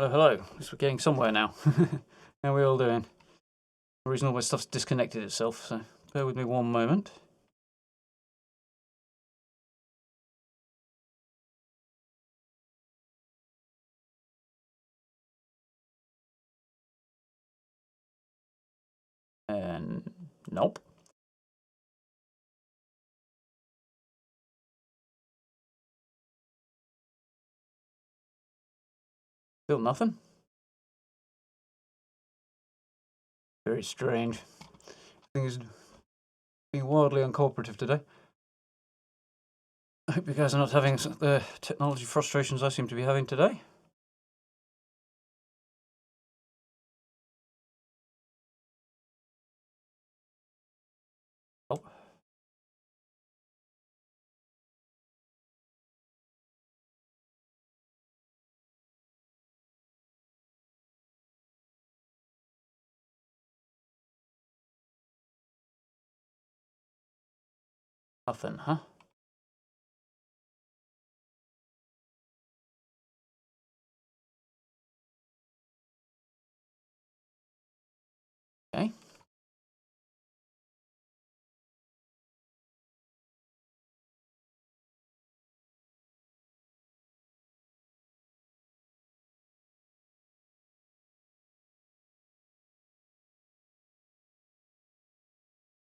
Hello. At least we're getting somewhere now. How are we all doing? The reason all my stuff's disconnected itself, so bear with me one moment. And nope. Still nothing. Very strange. Things being wildly uncooperative today. I hope you guys are not having the technology frustrations I seem to be having today. Oh. Nothing, huh? Okay.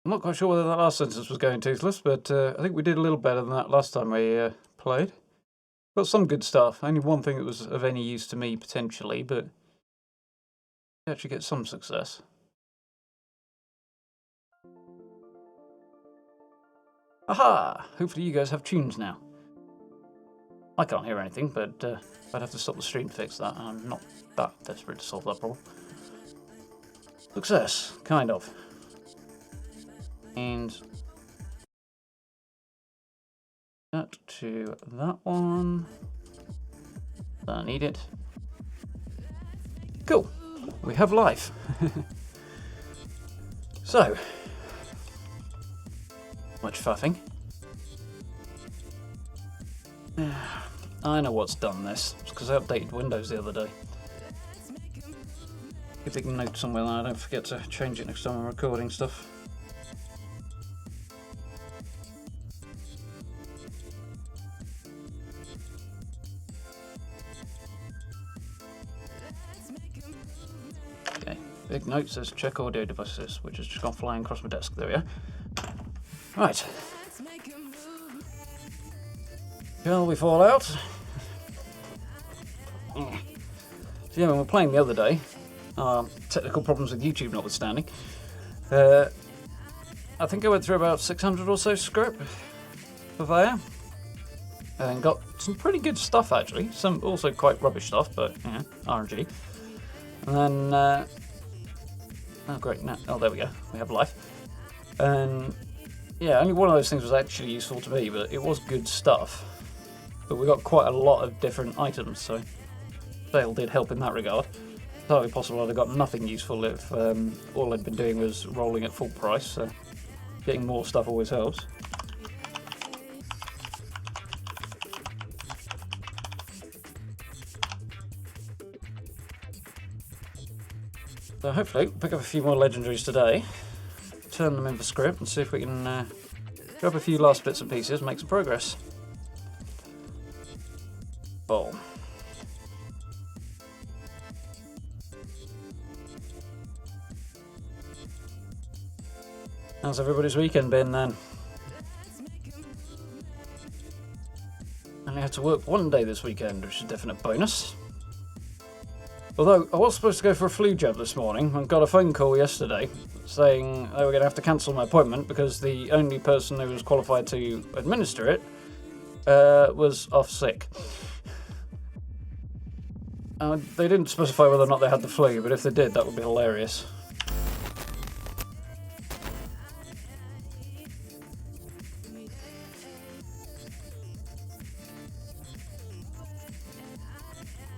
I'm not quite sure whether that last sentence was going toothless, but I think we did a little better than that last time we played. Got some good stuff. Only one thing that was of any use to me, potentially, but we actually get some success. Aha! Hopefully you guys have tunes now. I can't hear anything, but I'd have to stop the stream to fix that, and I'm not that desperate to solve that problem. Success, kind of. And that to that one. Don't need it. Cool. We have life. So, much faffing. I know what's done this. It's because I updated Windows the other day. Keep a note somewhere that I don't forget to change it next time I'm recording stuff. Okay, big note says check audio devices, which has just gone flying across my desk. There we are. Right. Shall we fall out? So yeah, when we were playing the other day, technical problems with YouTube notwithstanding, I think I went through about 600 or so script for there, and got some pretty good stuff actually. Some also quite rubbish stuff, but yeah, RNG. And then, oh great, no, oh there we go, we have life. And yeah, only one of those things was actually useful to me, but it was good stuff. But we got quite a lot of different items, so sale did help in that regard. It's entirely possible I'd have got nothing useful if all I'd been doing was rolling at full price, so getting more stuff always helps. So hopefully we'll pick up a few more legendaries today, turn them in for script, and see if we can grab a few last bits and pieces and make some progress. Ball. How's everybody's weekend been then? Only had to work one day this weekend, which is a definite bonus. Although I was supposed to go for a flu jab this morning and got a phone call yesterday saying they were going to have to cancel my appointment because the only person who was qualified to administer it was off sick. They didn't specify whether or not they had the flu, but if they did, that would be hilarious.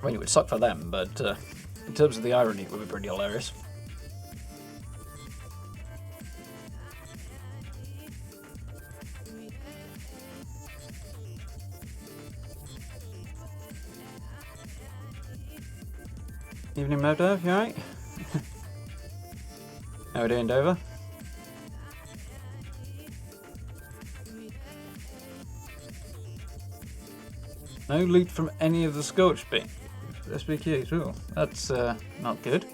I mean, it would suck for them, but in terms of the irony, it would be pretty hilarious. Evening, Modo, you alright? How we doing, Dover? No loot from any of the Scorch bit. SBQs, ooh, that's not good.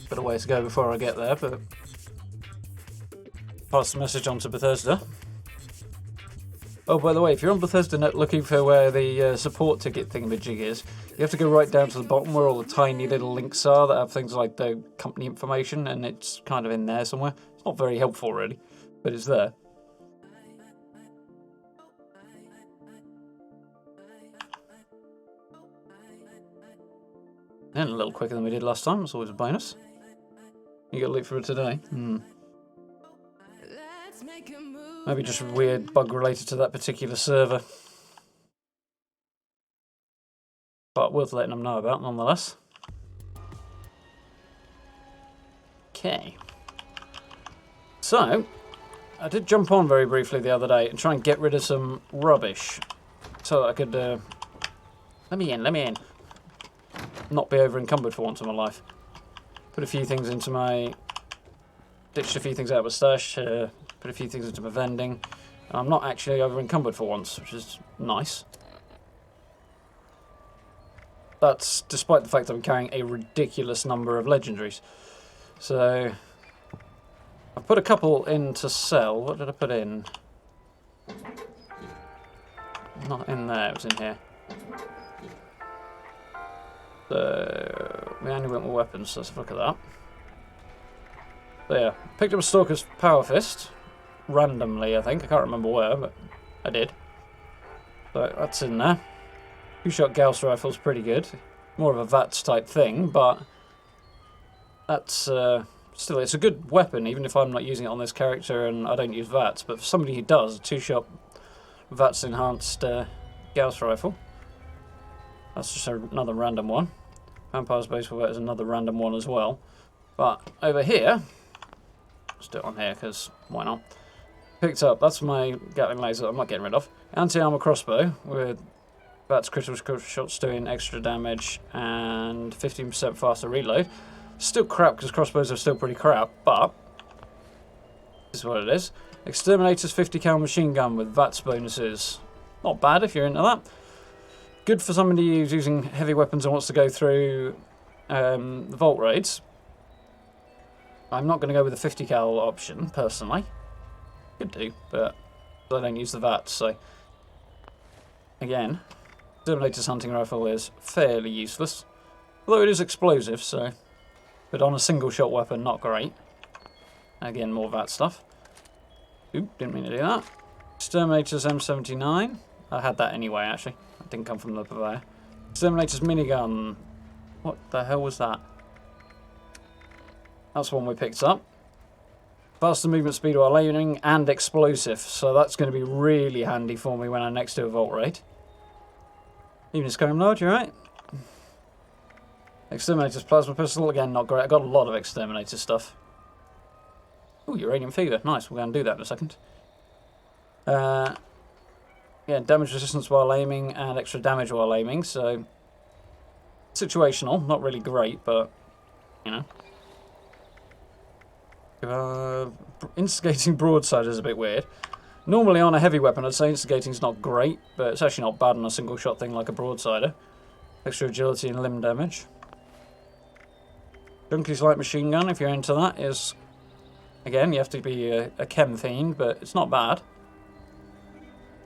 Bit of way to go before I get there, but pass the message on to Bethesda. Oh, by the way, if you're on Bethesda Net looking for where the support ticket thingamajig is, you have to go right down to the bottom where all the tiny little links are that have things like the company information, and it's kind of in there somewhere. It's not very helpful, really, but it's there. And a little quicker than we did last time. It's always a bonus. You got loot for it today? Maybe just a weird bug related to that particular server. But worth letting them know about, nonetheless. Okay. So, I did jump on very briefly the other day and try and get rid of some rubbish. So that I could... let me in. Not be over encumbered for once in my life. Put a few things into my... Ditched a few things out of my stash. Put a few things into my vending. And I'm not actually over encumbered for once, which is nice. That's despite the fact that I'm carrying a ridiculous number of legendaries. So... I've put a couple in to sell. What did I put in? Not in there, it was in here. So, we only went with weapons, so let's have a look at that. So yeah, picked up a Stalker's Power Fist. Randomly, I think. I can't remember where, but I did. So that's in there. Two-shot Gauss rifle's pretty good. More of a VATS type thing, but that's still, it's a good weapon, even if I'm not using it on this character and I don't use VATS. But for somebody who does, a two-shot VATS enhanced Gauss rifle. That's just another random one. Vampire's Baseball Bat is another random one as well. But over here, let's do it on here because why not? Picked up, that's my Gatling laser I'm not getting rid of. Anti-armor crossbow with VATS critical shots doing extra damage and 15% faster reload. Still crap because crossbows are still pretty crap, but this is what it is. Exterminator's 50 cal machine gun with VATS bonuses. Not bad if you're into that. Good for somebody who's using heavy weapons and wants to go through the vault raids. I'm not going to go with the 50 cal option, personally. Could do, but I don't use the VATS, so... Again, Terminator's hunting rifle is fairly useless. Although it is explosive, so... But on a single shot weapon, not great. Again, more VATS stuff. Oop, didn't mean to do that. Exterminator's M79. I had that anyway, actually. That didn't come from the purveyor. Exterminator's minigun. What the hell was that? That's one we picked up. Faster movement speed while aiming and explosive. So that's going to be really handy for me when I next do a vault raid. Even Skyrim Lord, you right? Exterminator's plasma pistol. Again, not great. I got a lot of Exterminator stuff. Ooh, uranium fever. Nice. We're going to do that in a second. Yeah, damage resistance while aiming and extra damage while aiming, so situational, not really great, but you know. Instigating broadside is a bit weird. Normally on a heavy weapon I'd say instigating's not great, but it's actually not bad on a single shot thing like a broadsider. Extra agility and limb damage. Junkie's light machine gun, if you're into that, is again you have to be a chem fiend, but it's not bad.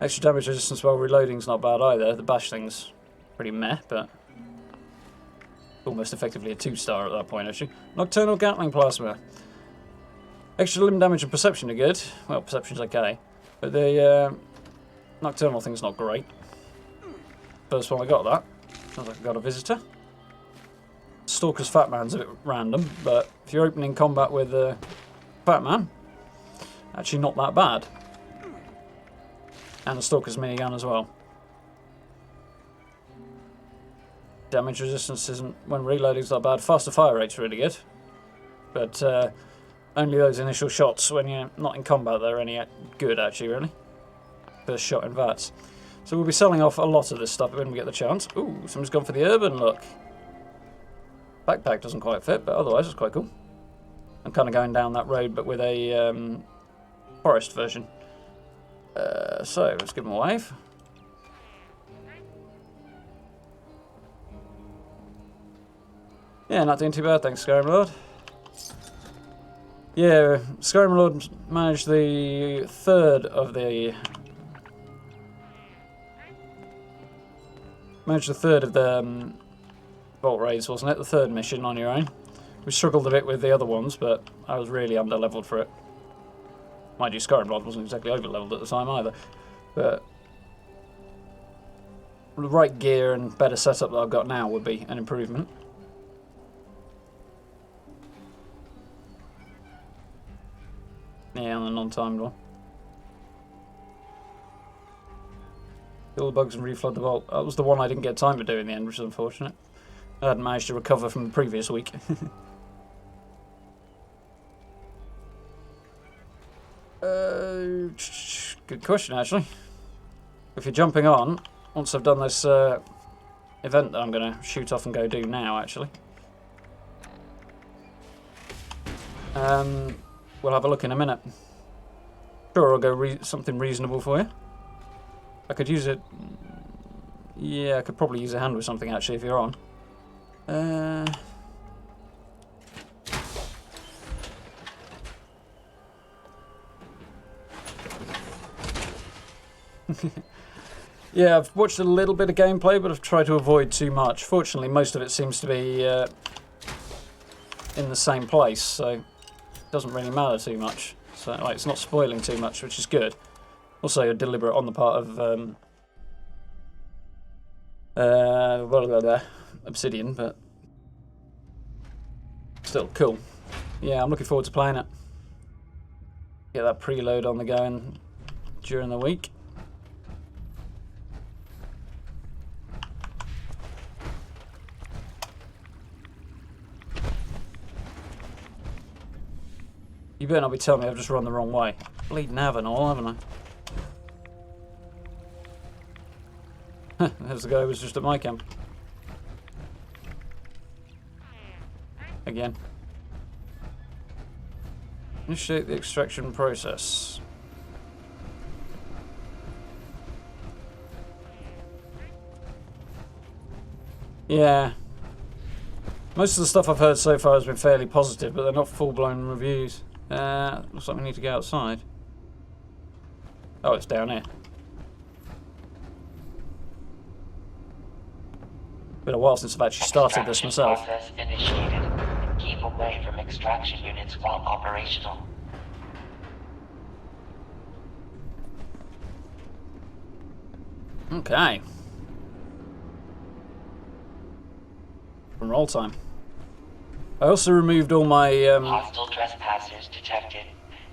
Extra damage resistance while reloading's not bad either. The bash thing's pretty meh, but almost effectively a 2-star at that point, actually. Nocturnal Gatling Plasma. Extra limb damage and perception are good. Well, perception's okay. But the nocturnal thing's not great. First one I got that. Sounds like I got a visitor. Stalker's Fat Man's a bit random, but if you're opening combat with Fat Man, actually not that bad. And the Stalker's minigun as well. Damage resistance isn't, when reloading's not bad. Faster fire rate's really good. But only those initial shots when you're not in combat they're any good, actually, really. First shot in VATS. So we'll be selling off a lot of this stuff when we get the chance. Ooh, someone's gone for the urban look. Backpack doesn't quite fit, but otherwise it's quite cool. I'm kind of going down that road, but with a forest version. So let's give him a wave. Yeah, not doing too bad, thanks, Skyrim Lord. Yeah, Skyrim Lord managed the third of the vault raids, wasn't it? The third mission on your own. We struggled a bit with the other ones, but I was really under-leveled for it. Mind you, Skyrim Lord wasn't exactly over-leveled at the time either. But the right gear and better setup that I've got now would be an improvement. Yeah, on the non-timed one. Kill the bugs and reflood the vault. That was the one I didn't get time to do in the end, which is unfortunate. I hadn't managed to recover from the previous week. Good question, actually. If you're jumping on, once I've done this event that I'm going to shoot off and go do now, actually. We'll have a look in a minute. Sure, I'll go something reasonable for you. I could use it. Yeah, I could probably use a hand with something actually if you're on. Yeah, I've watched a little bit of gameplay, but I've tried to avoid too much. Fortunately, most of it seems to be in the same place, so it doesn't really matter too much. So like, it's not spoiling too much, which is good. Also, deliberate on the part of Obsidian, but still cool. Yeah, I'm looking forward to playing it. Get that preload on the going during the week. You better not be telling me I've just run the wrong way. Bleeding have and all, haven't I? There's the guy who was just at my camp. Again. Initiate the extraction process. Yeah. Most of the stuff I've heard so far has been fairly positive, but they're not full-blown reviews. Looks like we need to go outside. Oh, it's down here. Been a while since I've actually started this myself. Process initiated. Keep away from extraction units while operational. Okay. From roll time. I also removed all my Hostile trespassers detected.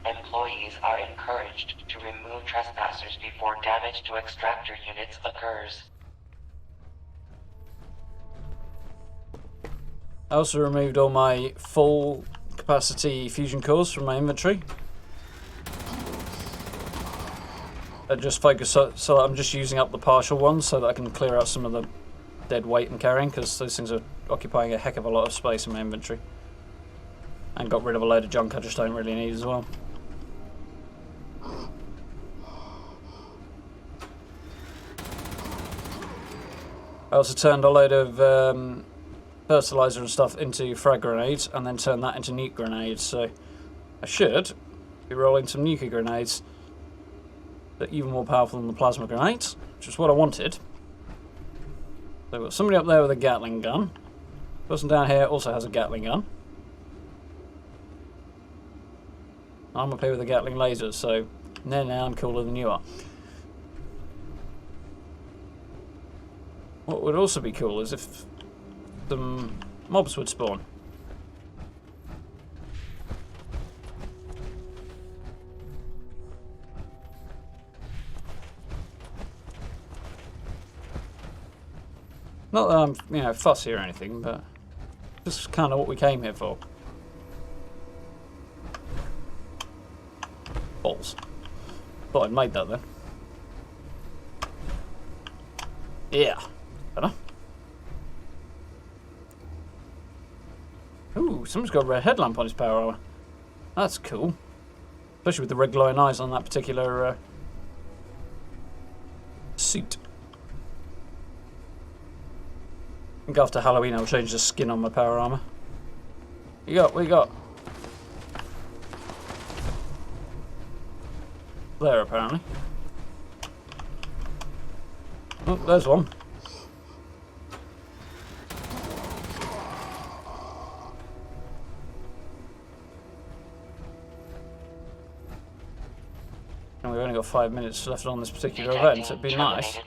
Employees are encouraged to remove trespassers before damage to extractor units occurs. I also removed all my full capacity fusion cores from my inventory. I just focus so I'm just using up the partial ones so that I can clear out some of the dead weight I'm carrying, because those things are occupying a heck of a lot of space in my inventory. And got rid of a load of junk I just don't really need as well. I also turned a load of fertilizer and stuff into frag grenades, and then turned that into nuke grenades, so I should be rolling some nuke grenades that are even more powerful than the plasma grenades, which is what I wanted. So we've got somebody up there with a Gatling gun. Person down here also has a Gatling gun. I'm up here with a Gatling laser, so now I'm cooler than you are. What would also be cool is if some mobs would spawn. Not that I'm, fussy or anything, but just kind of what we came here for. Balls. Thought I'd made that then. Yeah. Better. Ooh, someone's got a red headlamp on his power armor. That's cool. Especially with the red glowing eyes on that particular suit. I think after Halloween I'll change the skin on my power armor. What you got? There, apparently. Oh, there's one. And we've only got 5 minutes left on this particular event, so it'd be nice.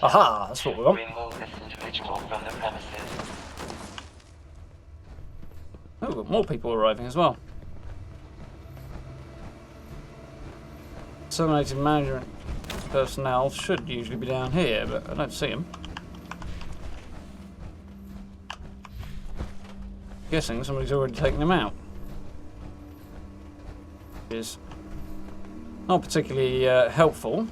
Aha! That's what we want. Remove this individual from the premises. Oh, we've got more people arriving as well. Terminated management personnel should usually be down here, but I don't see them. Guessing somebody's already taken them out. Is not particularly helpful.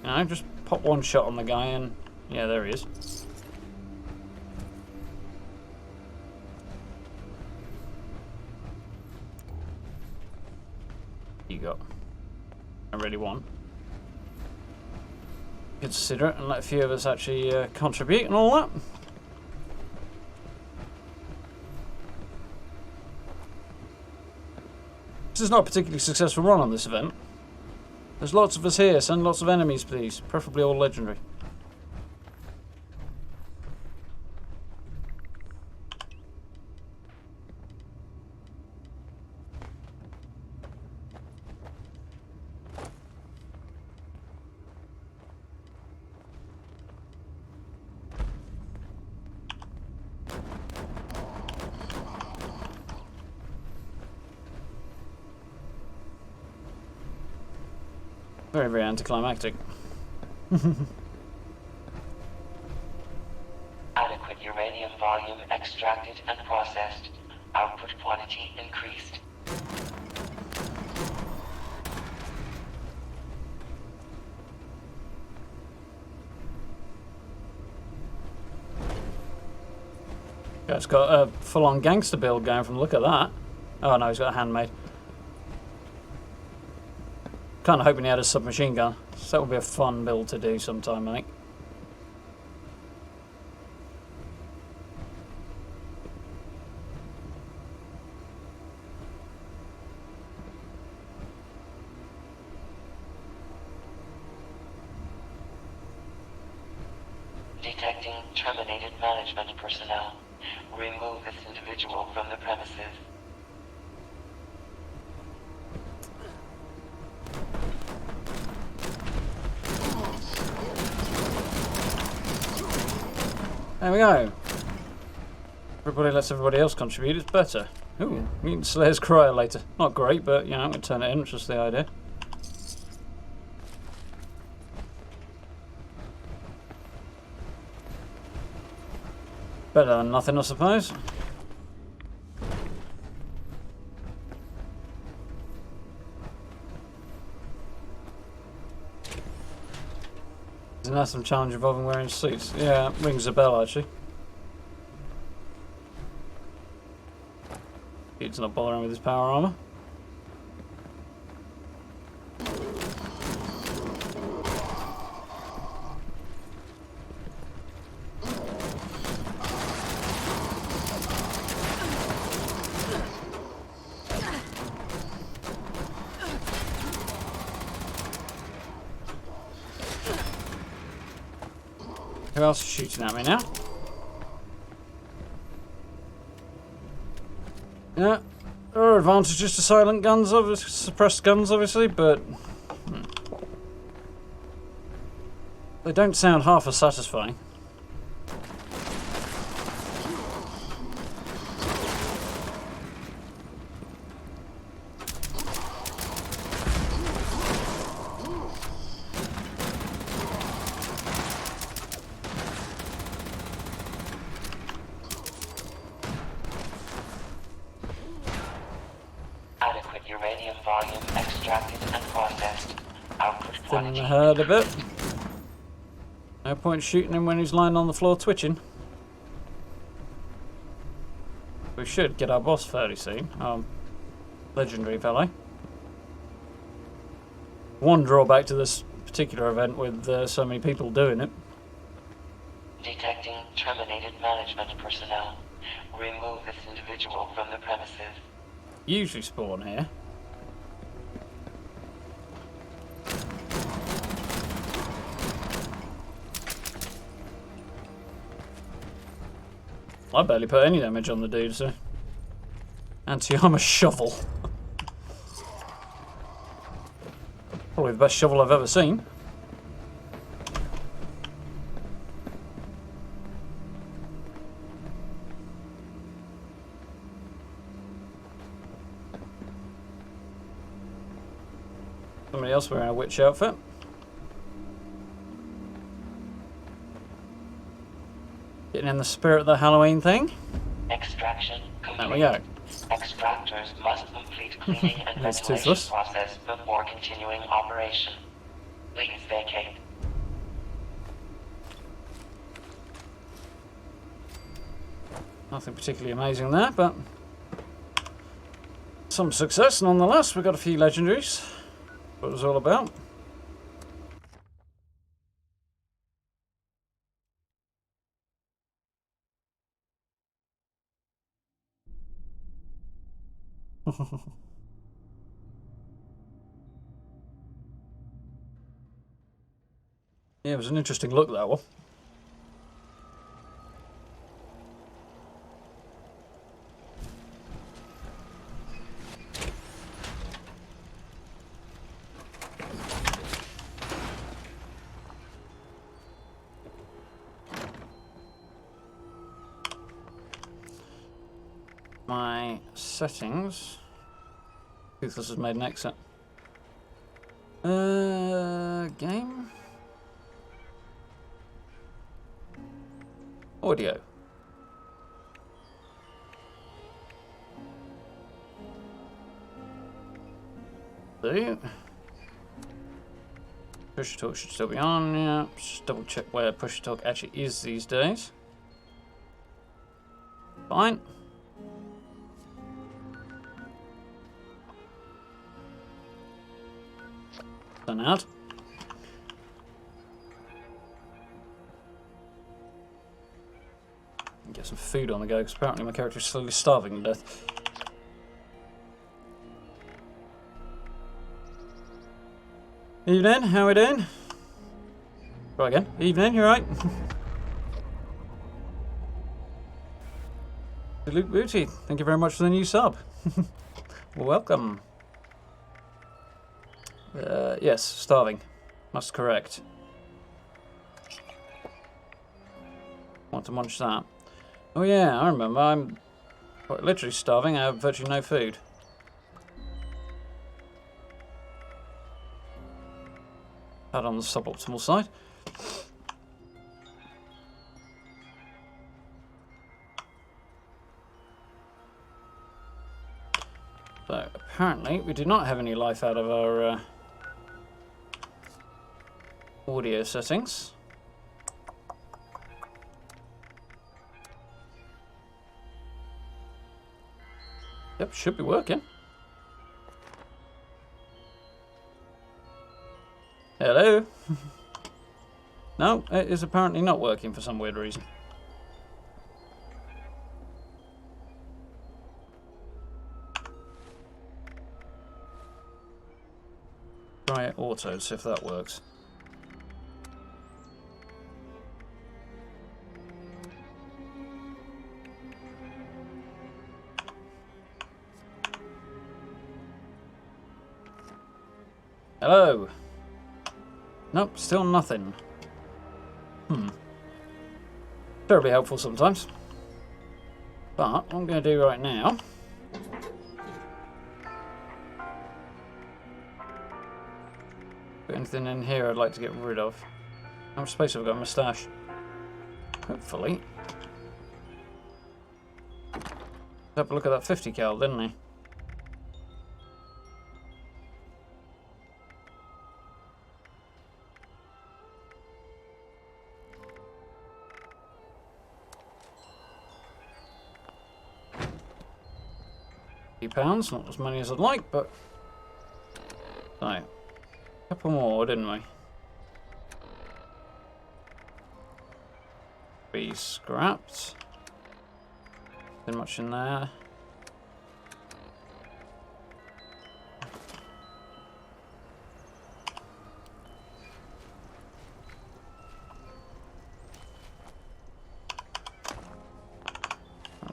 You know, just pop one shot on the guy and yeah, there he is. You got. I really want. Consider it and let a few of us actually contribute and all that. This is not a particularly successful run on this event. There's lots of us here. Send lots of enemies, please. Preferably all legendary. Very, very anticlimactic. Adequate uranium volume extracted and processed. Output quantity increased. Guy's got a full-on gangster build going from the look at that. Oh no, he's got a handmade. Kind of hoping he had a submachine gun. So that would be a fun build to do sometime, I think. Detecting terminated management personnel. Remove this individual from the premises. There we go. Everybody lets everybody else contribute, it's better. Ooh, Mutant Slayer's Cryo later. Not great, but you know, I'm going to turn it in, which is the idea. Better than nothing, I suppose. There's an awesome challenge involving wearing suits. Yeah, rings a bell actually. Dude's not bothering with his power armor. Who else is shooting at me now? Yeah, there are advantages to silent guns, obviously, suppressed guns, obviously, but they don't sound half as satisfying. Uranium volume extracted and processed. Output Thin quantity the herd a bit. No point shooting him when he's lying on the floor twitching. We should get our boss fairly soon. Legendary fellow. One drawback to this particular event with so many people doing it. Detecting terminated management personnel. Remove this individual from the premises. Usually spawn here. I barely put any damage on the dude, so. Anti-armor shovel. Probably the best shovel I've ever seen. Somebody else wearing a witch outfit. Getting in the spirit of the Halloween thing. Extraction complete. There we go. Extractors must complete cleaning and Nice ventilation toothless. process before continuing operation. Please vacate. Nothing particularly amazing there, but some success nonetheless. We got a few legendaries. What it was all about. Yeah, it was an interesting look, that one. My settings. Toothless has made an exit. Game. Audio. So, push to talk should still be on. Yeah, just double check where push to talk actually is these days. Fine. Done out. Get some food on the go because apparently my character is slowly starving to death. Evening, how we doing? Try again. Evening, you right? Luke Booty, thank you very much for the new sub. Welcome. Yes, starving. That's correct. Want to munch that. Oh yeah, I remember. I'm quite literally starving. I have virtually no food. That on the suboptimal side. So apparently we do not have any life out of our audio settings. Yep, should be working. Hello? No, it is apparently not working for some weird reason. Try it auto, see if that works. Hello? Nope, still nothing. Terribly helpful sometimes. But what I'm going to do right now... Got anything in here I'd like to get rid of? How much space have I got in my stash? Hopefully. Have a look at that 50 cal, didn't he? £50, not as many as I'd like, but... So, a couple more, didn't we? Be scrapped. Nothing much in there.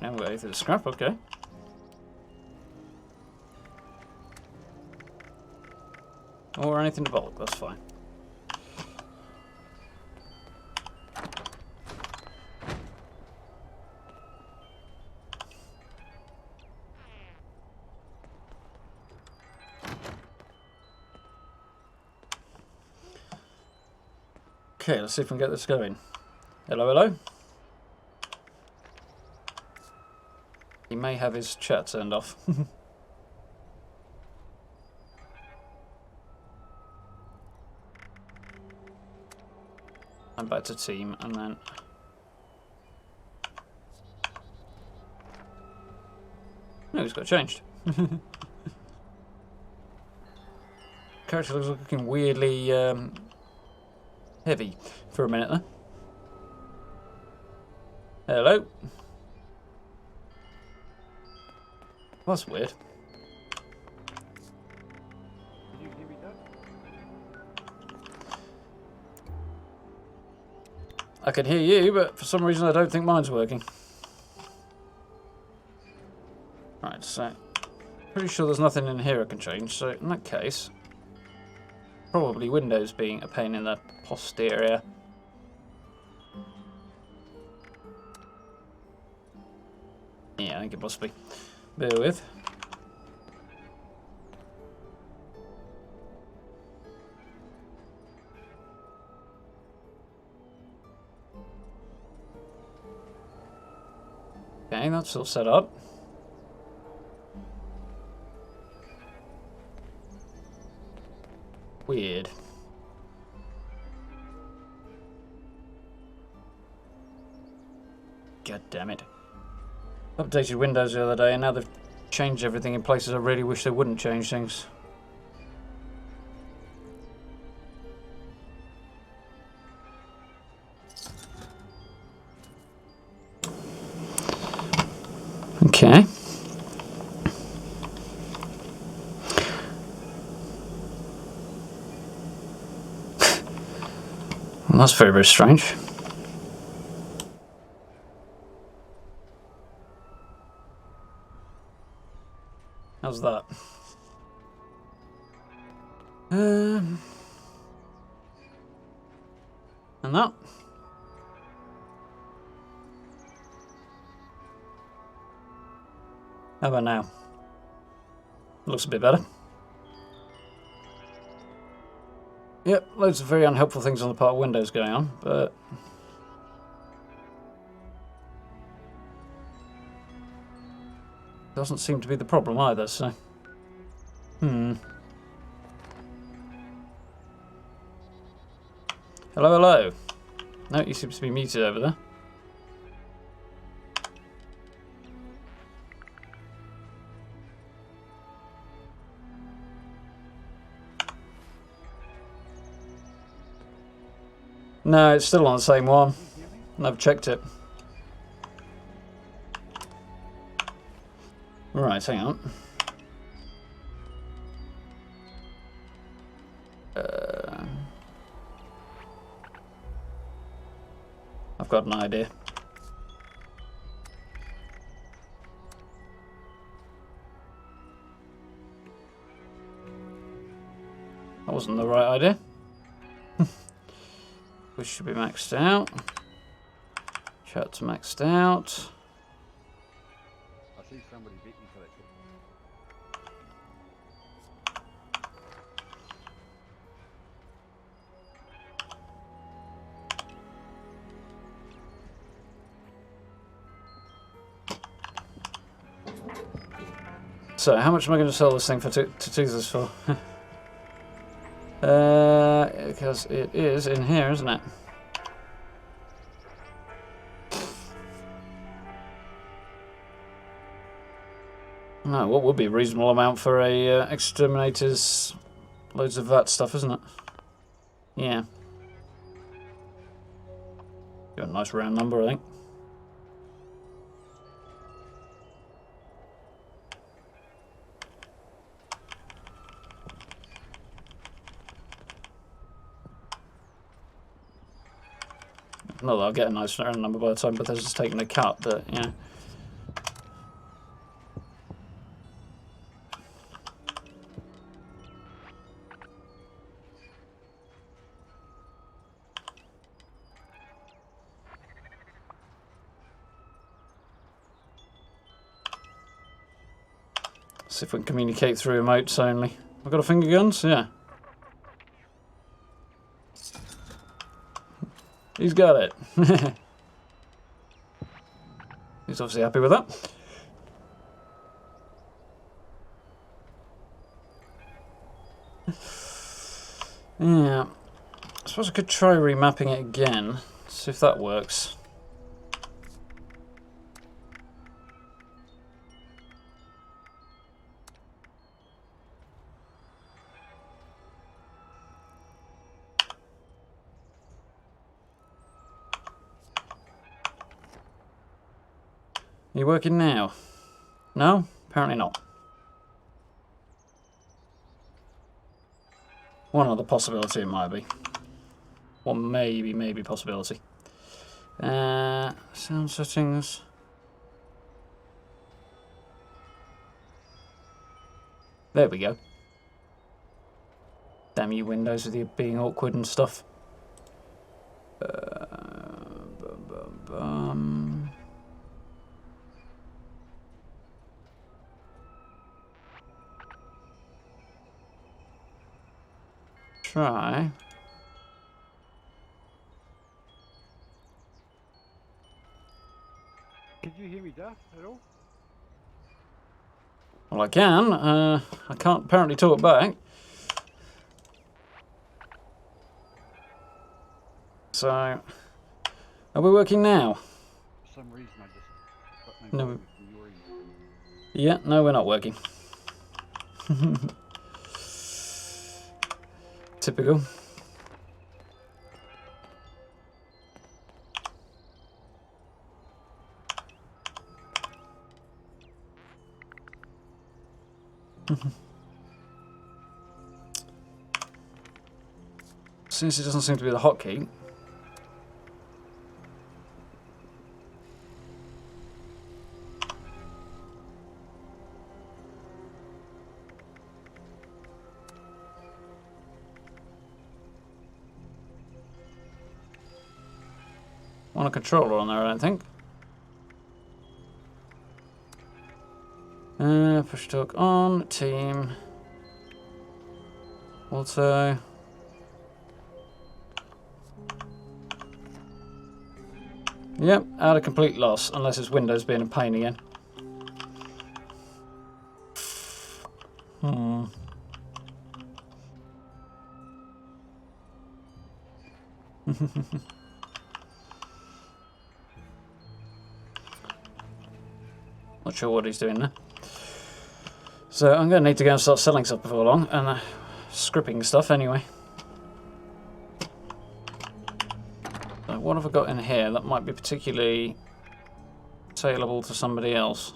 Now we're going through the scrap, okay. Or anything to bulk, that's fine. Okay, let's see if we can get this going. Hello, hello. He may have his chat turned off. I'm back to team, and then... No, he's got changed. Character looks looking weirdly heavy for a minute there. Hello. That's weird. Did you hear me, Doug? I can hear you, but for some reason I don't think mine's working. Right, so... Pretty sure there's nothing in here I can change, so in that case... Probably Windows being a pain in the posterior. Yeah, I think it must be. Bear with. Okay, that's all set up. Weird. God damn it. Updated Windows the other day and now they've changed everything in places I really wish they wouldn't change things. Okay. Well, that's very, very strange. How's that? And that. How about now? Looks a bit better. Yep, loads of very unhelpful things on the part of Windows going on, but... doesn't seem to be the problem either, so... Hello, hello. No, he seems to be muted over there. No, it's still on the same one. I've checked it. Right, hang on. I've got an idea. That wasn't the right idea. Which should be maxed out. Chat's maxed out. I see somebody beat me for that. So, how much am I going to sell this thing for to this for? Because it is in here, isn't it? No, what would be a reasonable amount for a exterminator's loads of that stuff, isn't it? Yeah. Got a nice round number, I think. Not that I'll get a nice round number by the time Bethesda's taking a cut, but yeah. See if we can communicate through emotes only. I've got a finger guns? Yeah. He's got it. He's obviously happy with that. Yeah. I suppose I could try remapping it again. See if that works. Are you working now? No? Apparently not. One other possibility it might be. One maybe possibility. Sound settings. There we go. Damn you Windows with you being awkward and stuff. Try. Did you hear me, Darth, at all? Well, I can. I can't apparently talk back. So, are we working now? For some reason, I just got No. volume from your end. Yeah, no, we're not working. Typical. Since it doesn't seem to be the hotkey. Want a controller on there, I don't think. Push talk on, team. Auto. Yep, out of complete loss, unless it's Windows being a pain again. Not sure what he's doing there. So I'm going to need to go and start selling stuff before long, and scripting stuff anyway. So what have I got in here that might be particularly saleable to somebody else?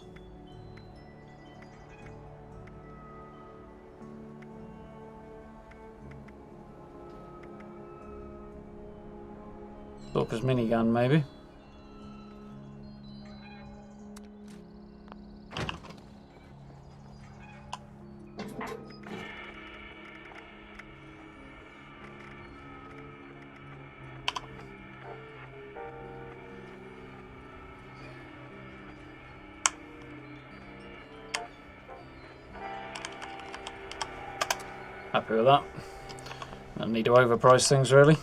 Stalker's minigun, maybe. Happy with that. Don't need to overprice things, really.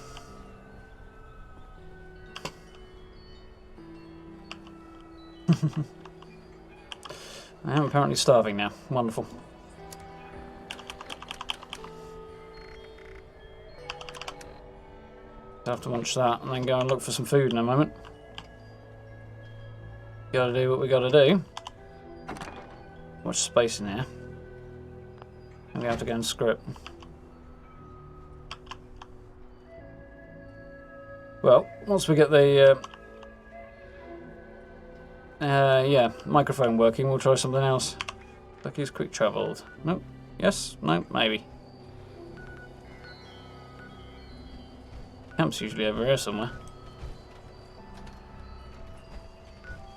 I am apparently starving now. Wonderful. I'll have to munch that and then go and look for some food in a moment. Gotta do what we gotta do. Much space in here. I'm gonna have to go and script. Well, once we get the yeah, microphone working, we'll try something else. Lucky's quick travelled. Nope. Yes? No? Maybe. Camp's usually over here somewhere.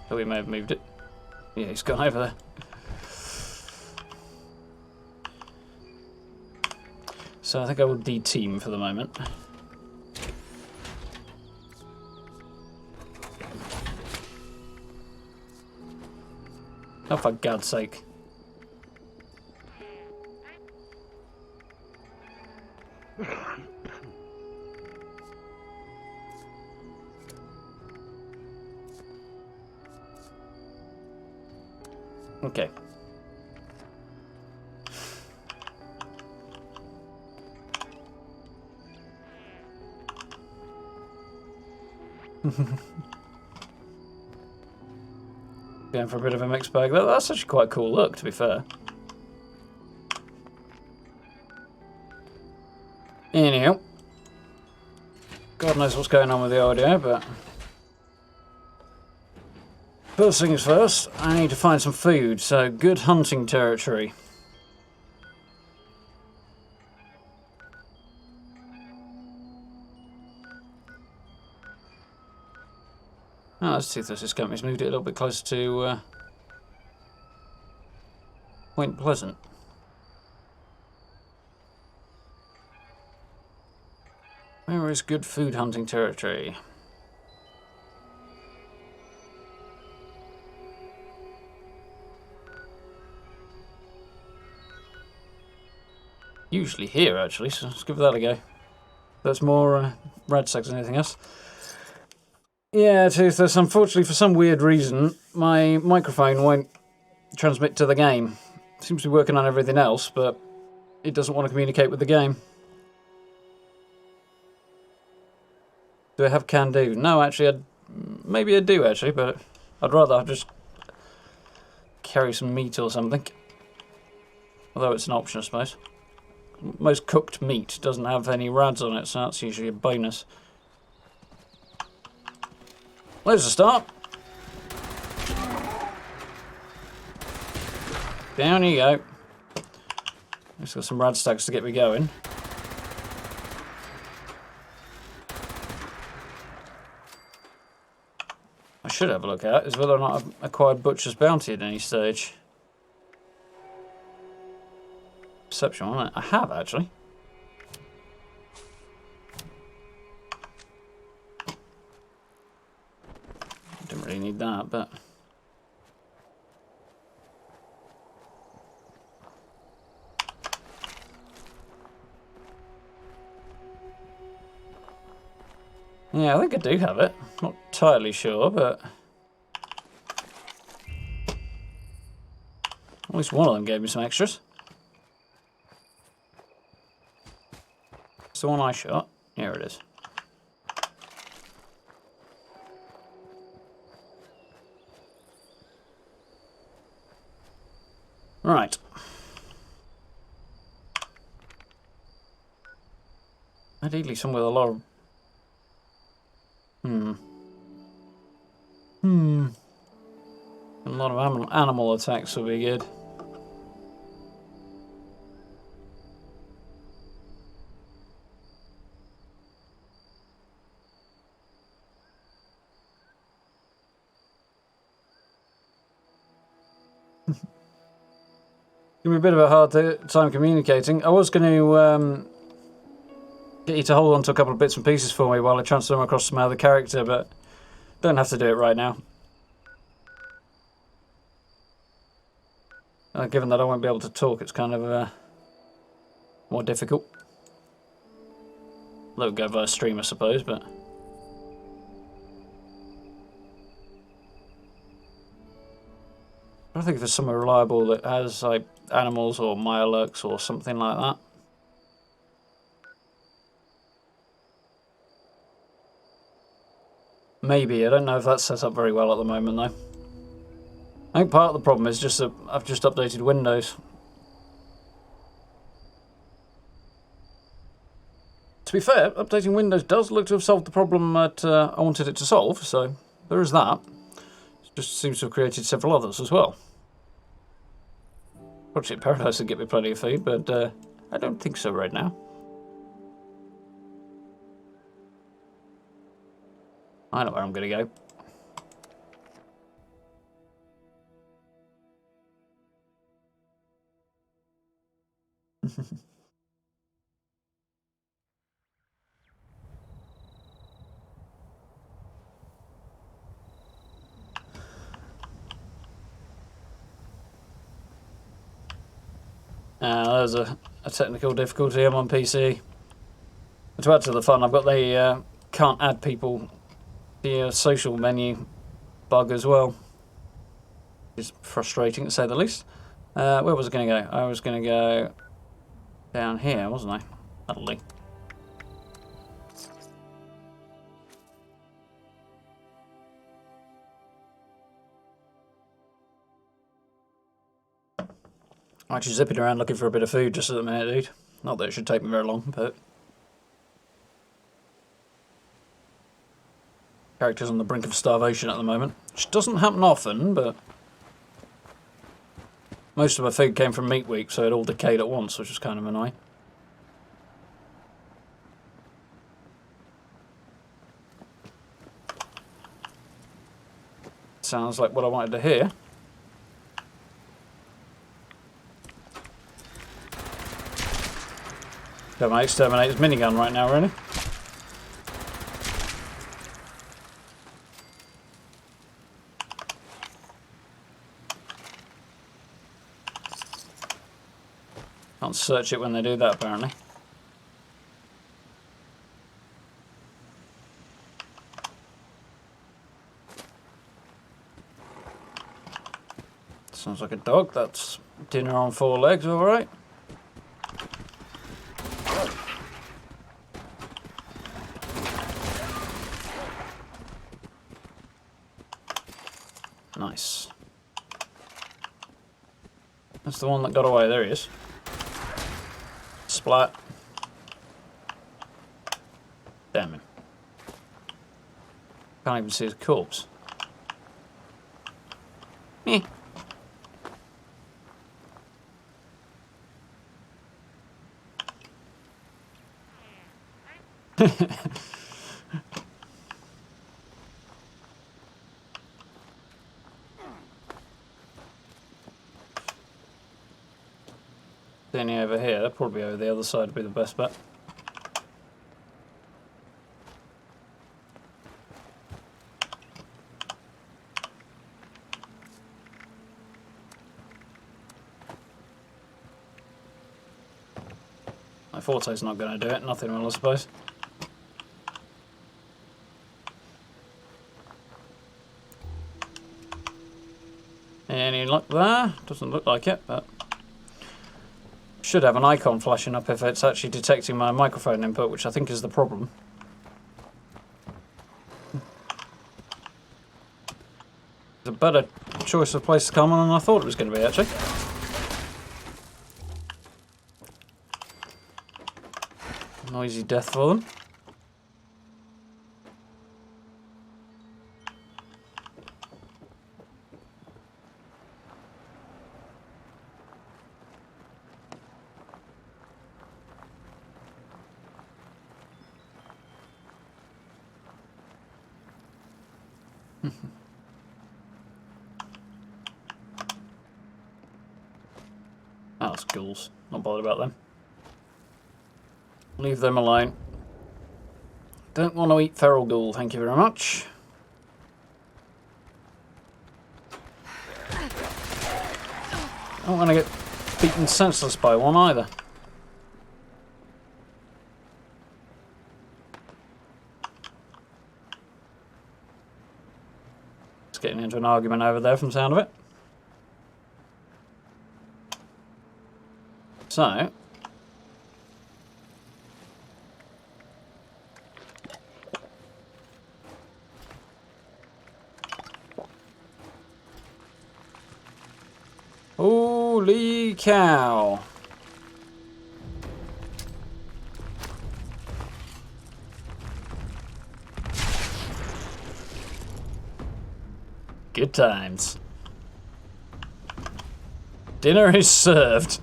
Oh, we may have moved it. Yeah, he's gone over there. So I think I will de-team for the moment. Oh, for God's sake. Okay. Going for a bit of a mixed bag. That's actually quite a cool look, to be fair. Anyhow. God knows what's going on with the audio, but... First things first, I need to find some food, so good hunting territory. Oh, let's see if this company's moved it a little bit closer to Point Pleasant. Where is good food hunting territory? Usually here, actually, so let's give that a go. That's more radstacks than anything else. Yeah, Toothless, unfortunately, for some weird reason, my microphone won't transmit to the game. It seems to be working on everything else, but it doesn't want to communicate with the game. Do I have can do? No, actually, maybe I do, actually, but I'd rather just carry some meat or something. Although it's an option, I suppose. Most cooked meat doesn't have any rads on it, so that's usually a bonus. There's a start. Down you go. Just got some rad stacks to get me going. I should have a look at is whether or not I've acquired Butcher's Bounty at any stage. Perception on it. I have, actually. Didn't really need that, but... Yeah, I think I do have it. Not entirely sure, but... At least one of them gave me some extras. It's the one I shot. Here it is. Right. Ideally somewhere with a lot of... A lot of animal attacks would be good. Give me a bit of a hard time communicating. I was going to get you to hold on to a couple of bits and pieces for me while I transfer them across to my other character, but don't have to do it right now. Given that I won't be able to talk, it's kind of more difficult. Let it go via stream, I suppose, but... I think if there's somewhere reliable that has like animals or Mirelurks or something like that. Maybe, I don't know if that's set up very well at the moment though. I think part of the problem is just that I've just updated Windows. To be fair, updating Windows does look to have solved the problem that I wanted it to solve, so there is that. It just seems to have created several others as well. Project Paradise would get me plenty of feed, but I don't think so right now. I know where I'm going to go. There's a technical difficulty. I'm on PC. To add to the fun, I've got the can't add people the social menu bug as well. It's frustrating to say the least. Where was I going to go? I was going to go down here, wasn't I? That'll do. I'm actually zipping around looking for a bit of food just at the minute, dude. Not that it should take me very long, but... Character's on the brink of starvation at the moment, which doesn't happen often, but... Most of my food came from Meat Week, so it all decayed at once, which was kind of annoying. Sounds like what I wanted to hear. Got my Exterminator's minigun right now, really. Can't search it when they do that, apparently. Sounds like a dog. That's dinner on 4 legs, alright. Nice. That's the one that got away. There he is. Splat. Damn him. Can't even see his corpse. Eh. Any over here, probably over the other side would be the best bet. My forte's not going to do it, nothing will, I suppose. Any luck there? Doesn't look like it, but... Should have an icon flashing up if it's actually detecting my microphone input, which I think is the problem. It's a better choice of place to come on than I thought it was going to be, actually. Noisy death for them. Oh, it's ghouls. Not bothered about them. Leave them alone. Don't want to eat feral ghoul, thank you very much. Don't want to get beaten senseless by one either. It's getting into an argument over there from the sound of it. So, Holy cow. Good times. Dinner is served.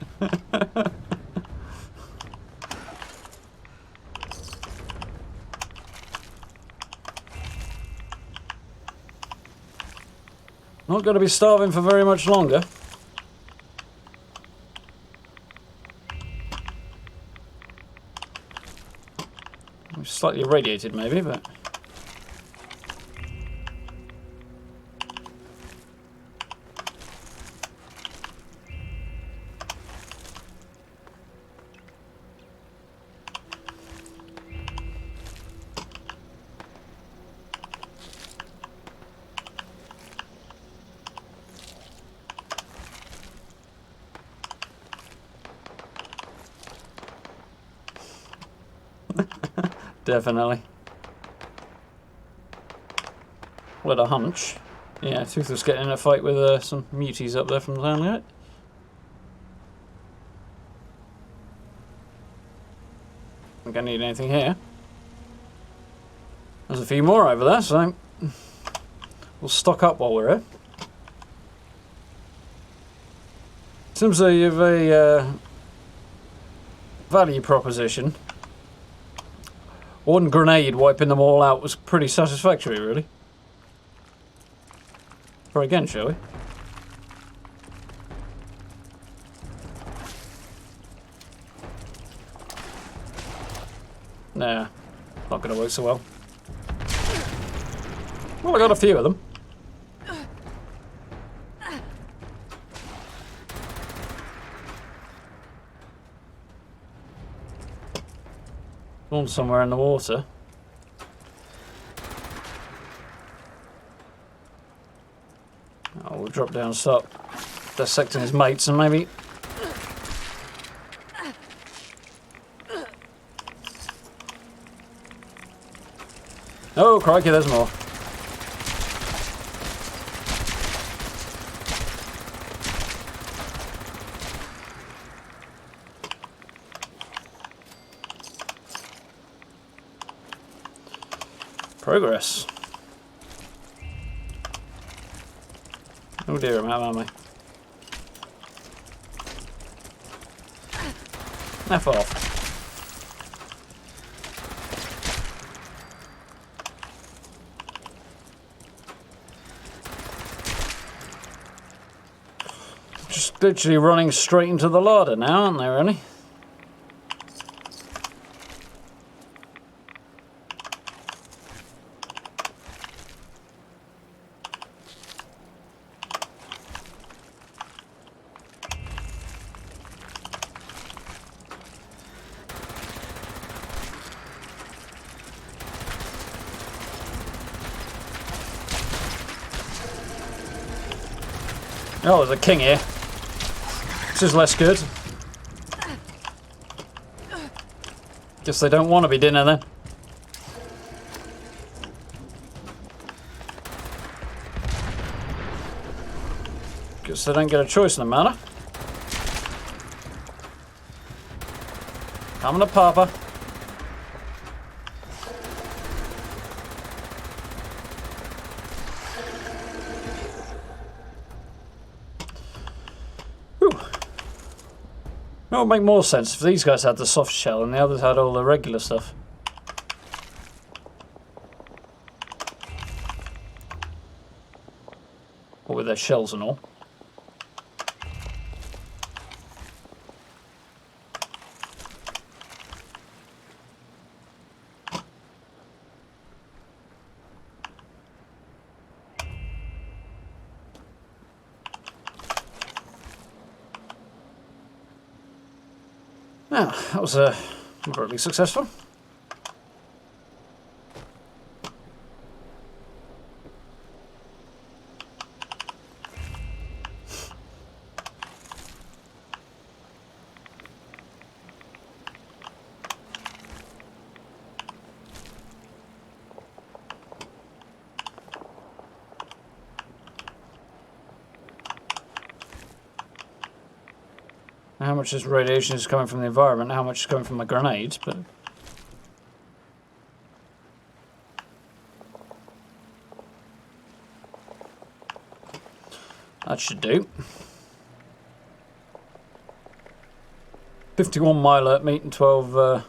Not going to be starving for very much longer. Slightly irradiated maybe, but... Definitely. What a hunch. Yeah, Tooth was getting in a fight with some muties up there from the sound of it. I'm gonna need anything here. There's a few more over there, so we'll stock up while we're here. Seems like you have a value proposition. One grenade wiping them all out was pretty satisfactory, really. Try again, shall we? Nah, not going to work so well. Well, I got a few of them. One somewhere in the water. Oh, we'll drop down, start dissecting his mates, and maybe... Oh, crikey, there's more. Progress. Oh dear, I'm out, aren't we? F off. Just literally running straight into the larder now, aren't they, really? Oh, there's a king here. This is less good. Guess they don't want to be dinner then. Guess they don't get a choice in the matter. Coming to Papa. It would make more sense if these guys had the soft shell and the others had all the regular stuff. Or with their shells and all. Now, that was moderately successful. how much this radiation is coming from the environment, how much is coming from my grenades, but... that should do. 51 miler, meat and 12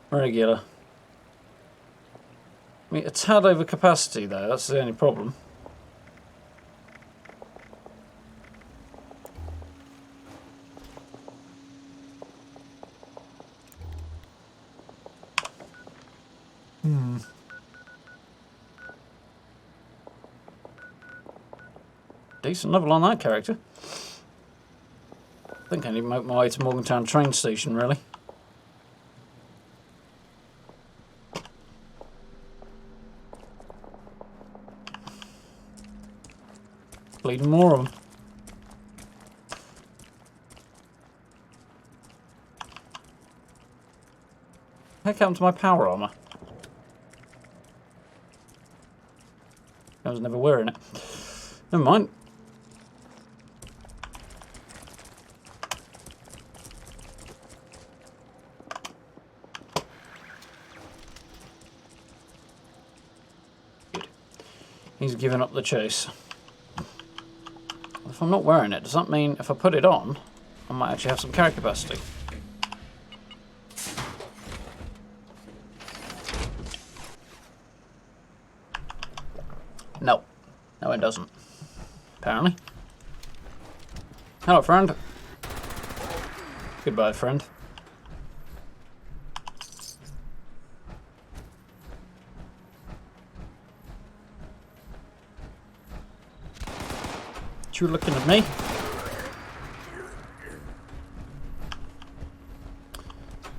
regular. I mean, a tad over capacity though, that's the only problem. Decent level on that character. I think I need to make my way to Morgantown train station, really. Bleeding more of them. Heck happened to my power armor? I was never wearing it. Never mind. Good. He's given up the chase. If I'm not wearing it, does that mean if I put it on, I might actually have some carry capacity? No. No, it doesn't. Apparently. Hello, friend. Goodbye, friend. You looking at me?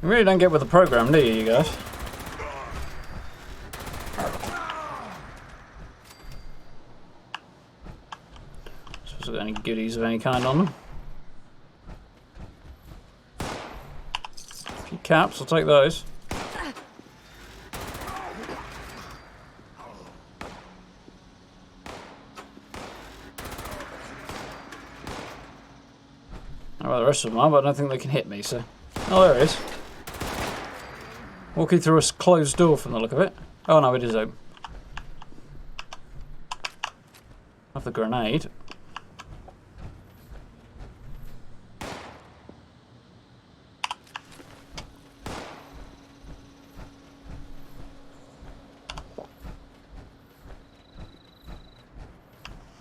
You really don't get with the program, do you guys? Suppose I've got any goodies of any kind on them. A few caps, I'll take those. Well, the rest of them are, but I don't think they can hit me, so... oh, there it is. Walking through a closed door from the look of it. Oh no, it is open. Have the grenade.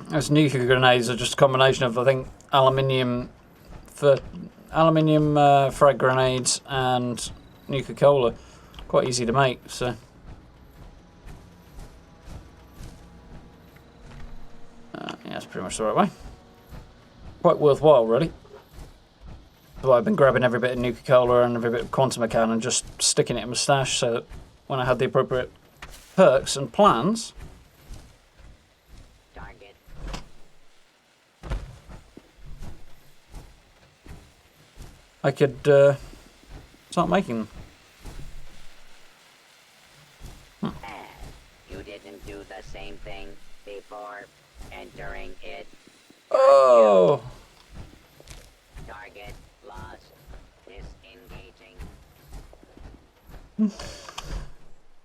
Those nuclear grenades are just a combination of, I think, aluminium frag grenades and Nuka-Cola. Quite easy to make, so. Yeah, that's pretty much the right way. Quite worthwhile, really. So I've been grabbing every bit of Nuka-Cola and every bit of Quantum Mechan and just sticking it in my stash so that when I had the appropriate perks and plans, I could start making them. You didn't do the same thing before entering it. Oh! Target lost. Disengaging.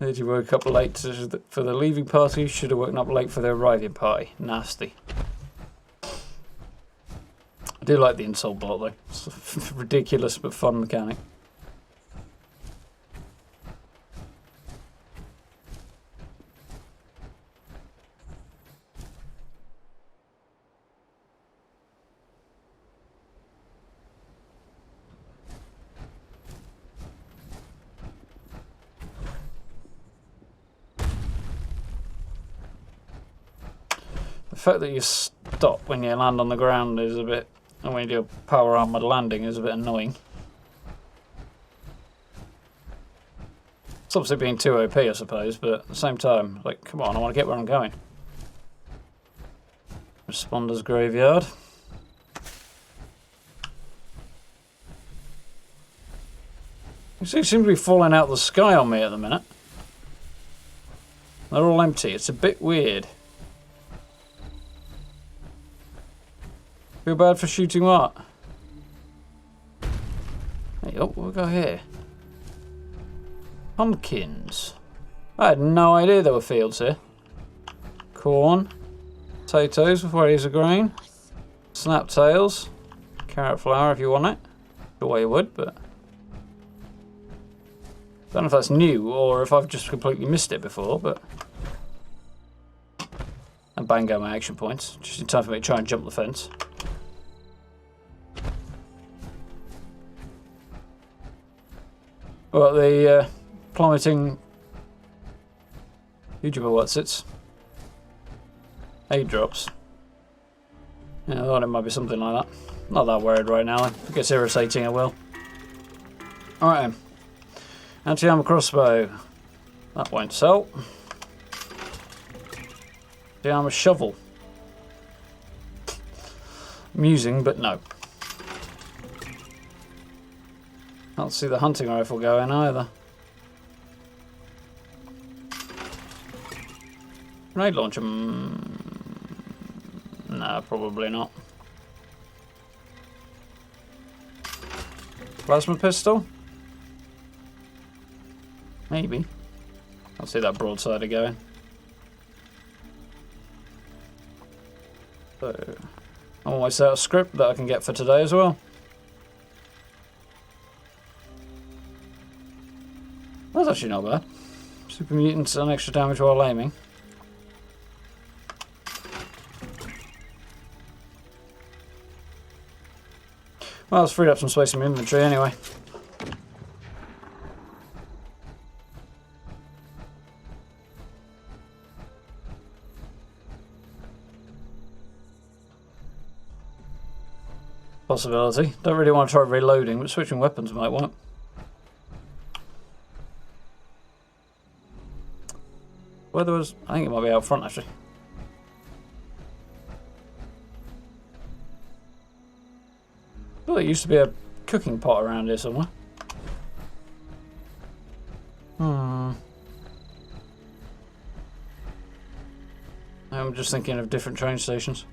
Did you woke up late for the leaving party? Should have woken up late for the arriving party. Nasty. I do like the insult bot though. It's a ridiculous but fun mechanic. The fact that you stop when you land on the ground is a bit, and when you do a power armored landing is a bit annoying. It's obviously being too OP, I suppose, but at the same time, like, come on, I want to get where I'm going. Responder's graveyard. You see, it seems to be falling out of the sky on me at the minute. They're all empty. It's a bit weird. Feel bad for shooting what? we got here? Pumpkins. I had no idea there were fields here. Corn. Potatoes with ways of grain. Snap tails. Carrot flour if you want it. The way you would, but... don't know if that's new or if I've just completely missed it before, but... and bang out my action points. Just in time for me to try and jump the fence. Well, the plummeting YouTuber what's-its aid drops. Yeah, I thought it might be something like that. Not that worried right now. If it gets irritating, I will. Alright then. Anti-armor crossbow. That won't sell. Anti-armor shovel. Amusing, but no. Can't see the hunting rifle going either. Grenade launcher? No, probably not. Plasma pistol? Maybe. Can't see that broadside going. So, I'm almost out of script that I can get for today as well. That's actually not bad. Super mutants and extra damage while aiming. Well, it's freed up some space in my inventory anyway. Possibility. Don't really want to try reloading, but switching weapons might work. Where there was... I think it might be out front actually. Oh, there used to be a cooking pot around here somewhere. I'm just thinking of different train stations.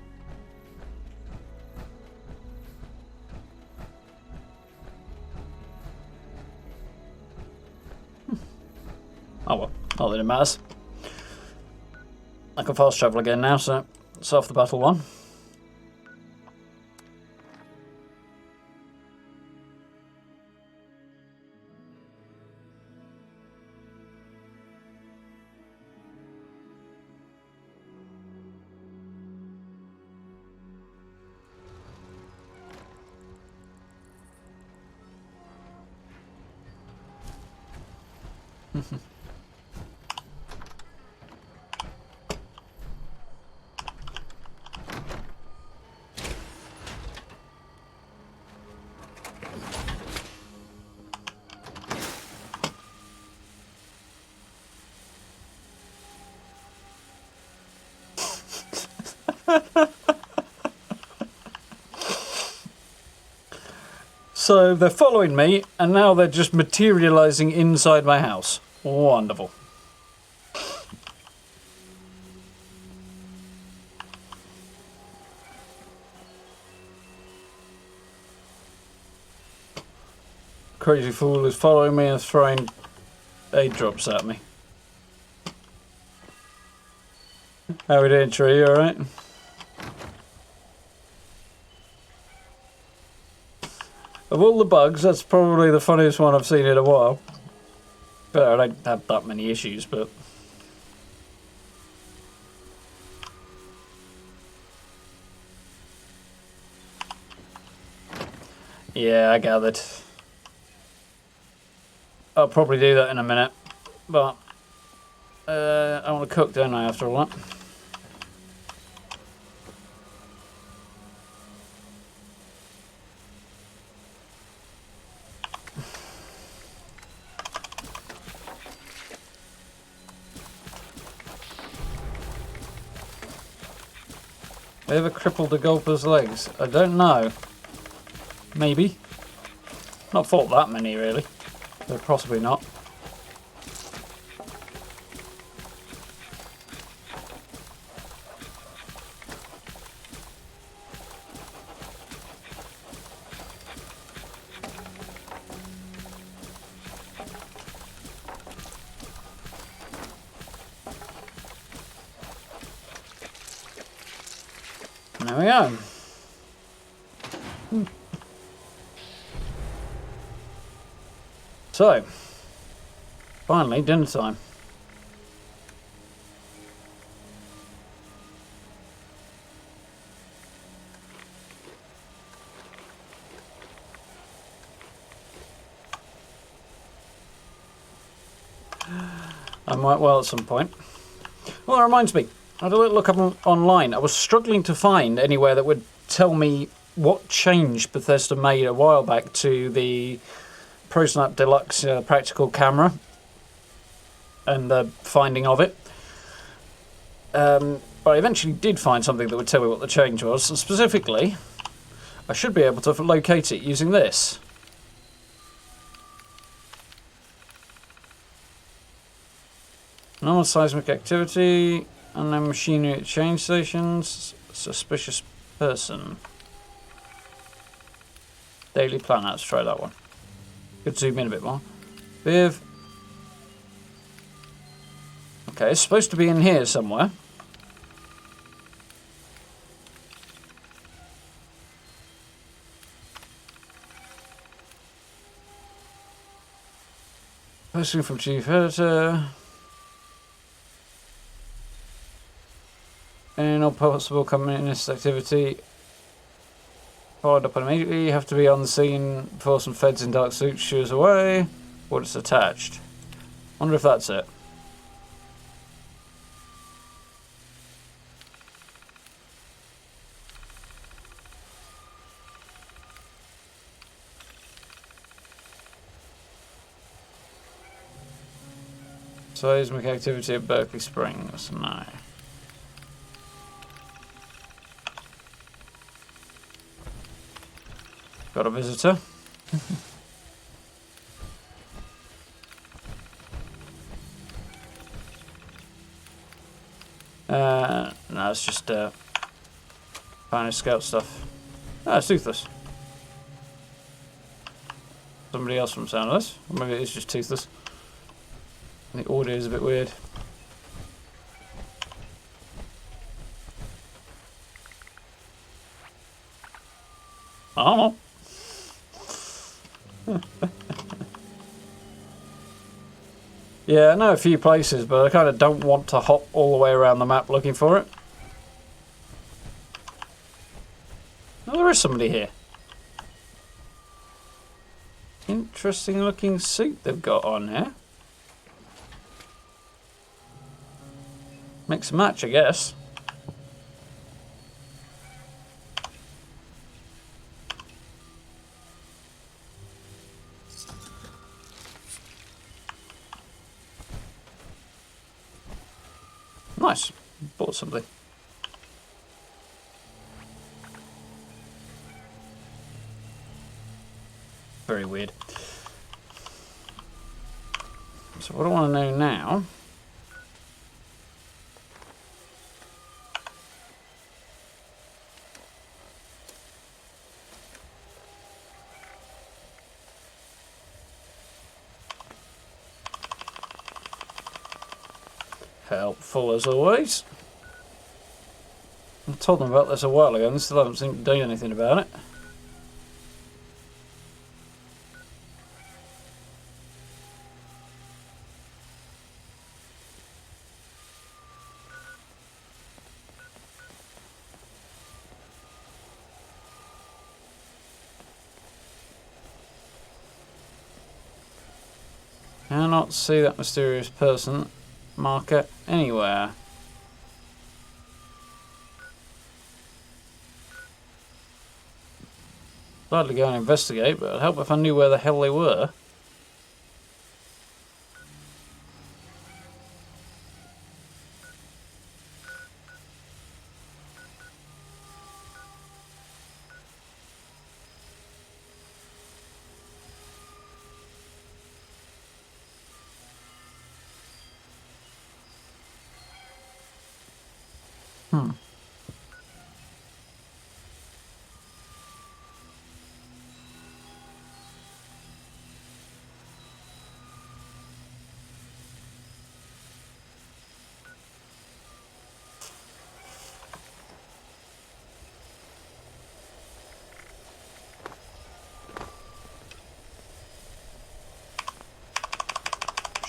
Oh well, not that it matters. I can fast travel again now, so it's off the battle one. So they're following me, and now they're just materializing inside my house. Wonderful. Crazy fool is following me and throwing aid drops at me. How we doing, Tree? You alright? Of all the bugs, that's probably the funniest one I've seen in a while. But I don't have that many issues, but... yeah, I gathered. I'll probably do that in a minute, but... I want to cook, don't I, after all that? Ever crippled a golfer's legs? I don't know. Maybe. Not fought that many, really. But possibly not. And there we go. So, finally, dinner time. I might well at some point. Well, that reminds me. I had a little look up online. I was struggling to find anywhere that would tell me what change Bethesda made a while back to the ProSnap Deluxe practical camera and the finding of it. But I eventually did find something that would tell me what the change was. And specifically, I should be able to locate it using this. Normal seismic activity, unknown machinery at change stations, suspicious person. Daily planner, let's try that one. Could zoom in a bit more. Viv. Okay, it's supposed to be in here somewhere. Posting from Chief Editor. And all possible communist activity followed up immediately. You have to be on the scene before some feds in dark suits shoo us away. Or it's attached. Wonder if that's it. Seismic activity at Berkeley Springs. No. Got a visitor. No, it's just Pioneer Scout stuff. Ah, it's Toothless. Somebody else from sound of this. Or maybe it's just Toothless. The audio is a bit weird. I don't know. Yeah, I know a few places, but I kind of don't want to hop all the way around the map looking for it. Oh, there is somebody here. Interesting looking suit they've got on here. Mix and match, I guess. Nice. Bought something. Very weird. So what I want to know now... Helpful as always. I told them about this a while ago and they still haven't seemed to do anything about it. Cannot see that mysterious person marker anywhere. I'd go and investigate, but it'd help if I knew where the hell they were.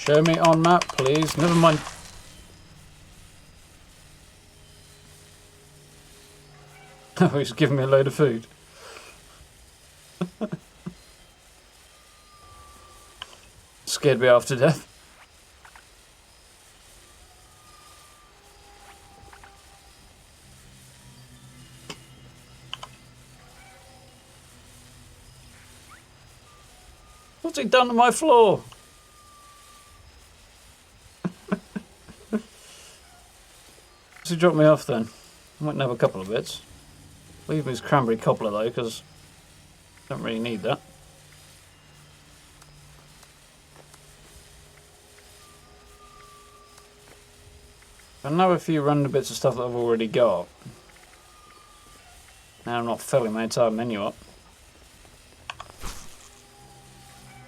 Show me on map, please. Never mind. Oh, he's giving me a load of food. Scared me half to death. What's he done to my floor? What's he dropped me off then? I might have a couple of bits. Leave me his cranberry cobbler though, because I don't really need that. I know a few random bits of stuff that I've already got. Now I'm not filling my entire menu up.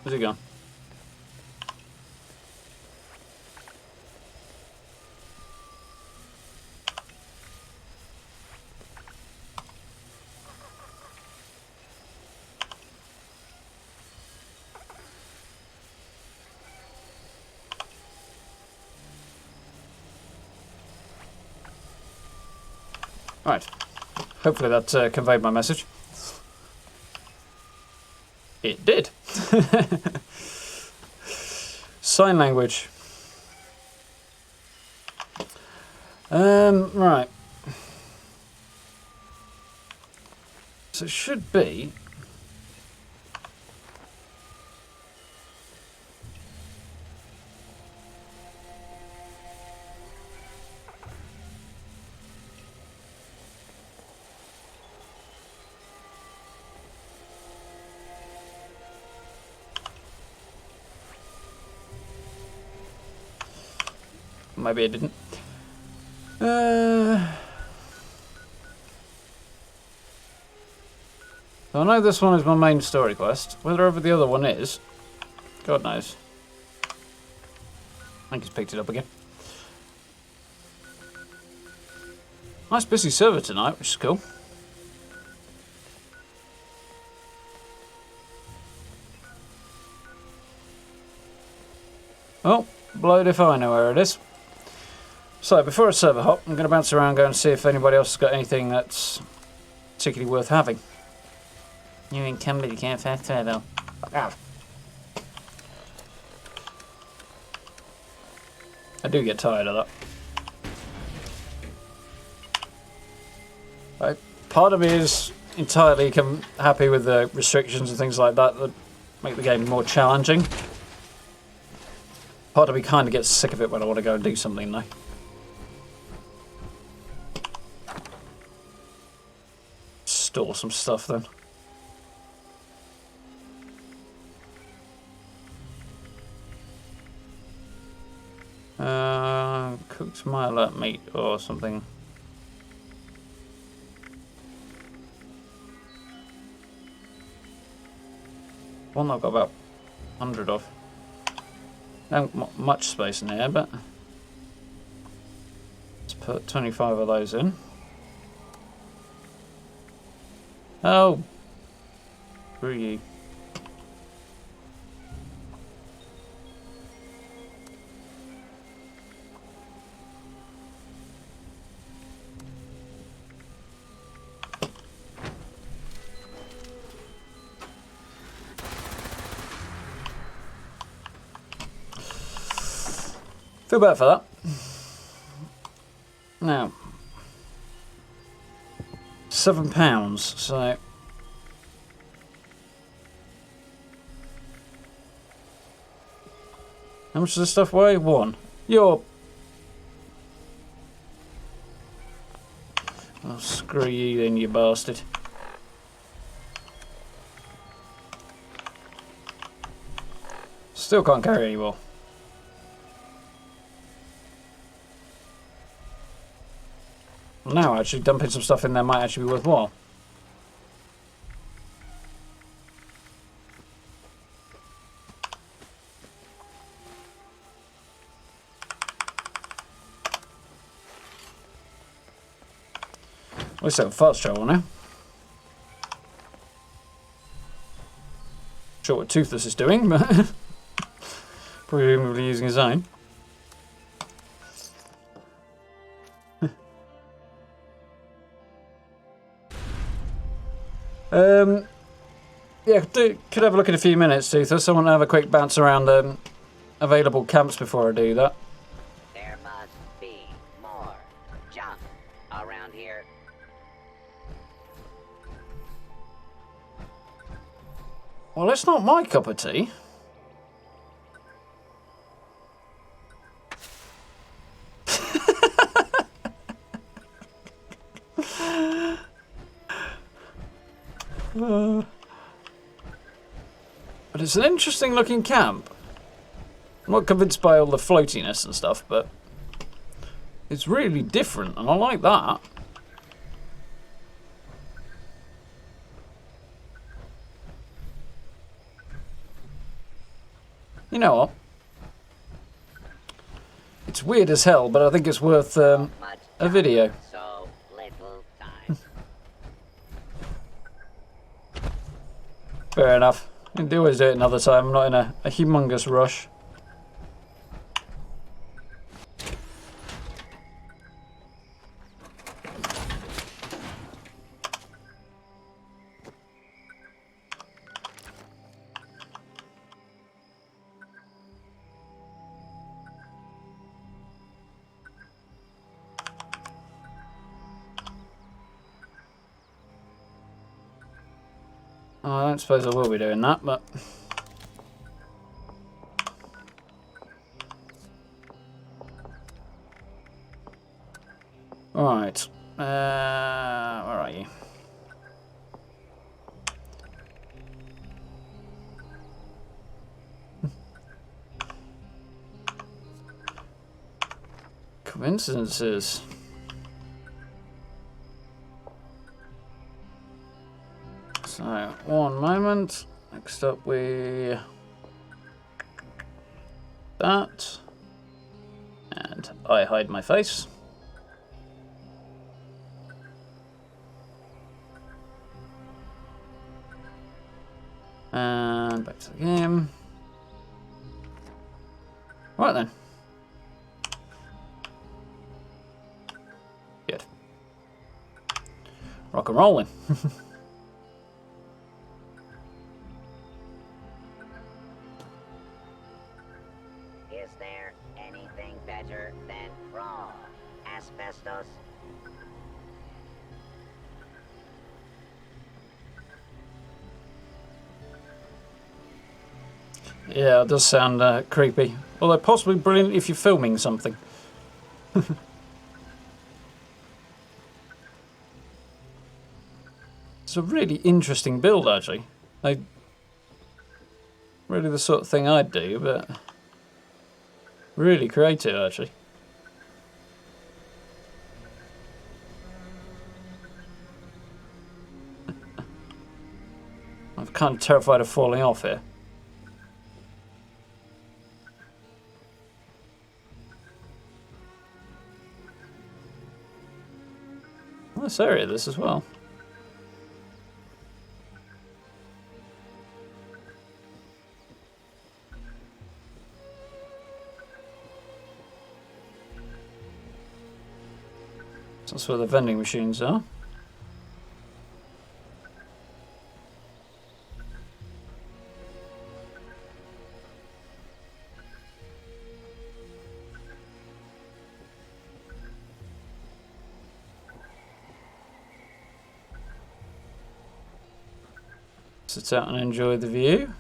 Where's he gone? Right. Hopefully that conveyed my message. It did. Sign language. Right. So it should be... Maybe I didn't. I know this one is my main story quest. Whether ever the other one is, God knows. I think he's picked it up again. Nice busy server tonight, which is cool. Oh, blowed if I know where it is. So, before a server hop, I'm going to bounce around and go and see if anybody else has got anything that's particularly worth having. You incumbent, you can't fast travel. Ah. I do get tired of that. Right. Part of me is entirely happy with the restrictions and things like that that make the game more challenging. Part of me kind of gets sick of it when I want to go and do something though. Store some stuff then. Cooked milet meat or something. One I've got about 100 of. Not much space in here, but let's put 25 of those in. Oh, screw you. Feel bad for that. Now, £7, so how much does this stuff weigh? 1. You're... Oh, screw you then, you bastard. Still can't carry anymore. Now, actually, dumping some stuff in there might actually be worthwhile. At least I have a fast travel now. Sure what Toothless is doing, but Presumably using his own. Yeah, could have a look in a few minutes, Toother. Someone have a quick bounce around available camps before I do that. There must be more junk around here. Well, it's not my cup of tea. But it's an interesting looking camp. I'm not convinced by all the floatiness and stuff, but it's really different, and I like that. You know what? It's weird as hell, but I think it's worth a video. So little time. Fair enough. I can always do it another time. I'm not in a humongous rush. I don't suppose I will be doing that, but... Alright. Where are you? Coincidences. So, one moment. Next up we... that. And I hide my face. And back to the game. Right then. Good. Rock and rolling. Is there anything better than raw asbestos? Yeah, it does sound creepy. Although possibly brilliant if you're filming something. It's a really interesting build, actually. Really the sort of thing I'd do, but really creative, actually. I'm kind of terrified of falling off here. Nice area, this as well. So that's where the vending machines are. Sit out and enjoy the view.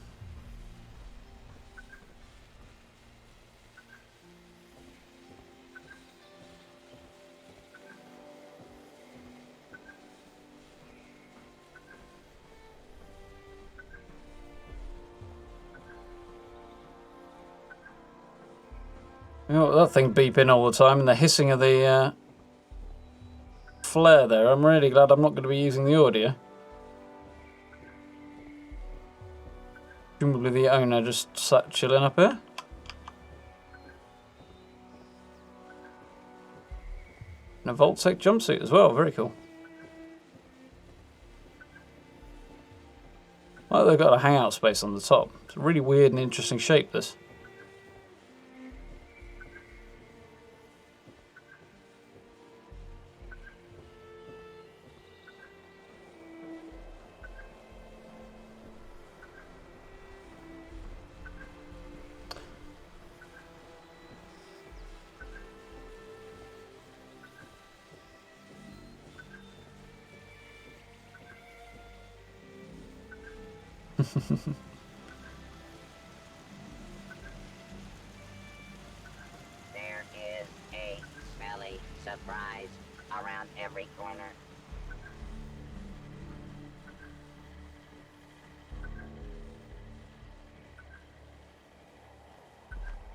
You know, that thing beeping all the time and the hissing of the flare there. I'm really glad I'm not going to be using the audio. Presumably the owner just sat chilling up here. And a Voltec jumpsuit as well, very cool. Well, they've got a hangout space on the top. It's a really weird and interesting shape, this. There is a smelly surprise around every corner.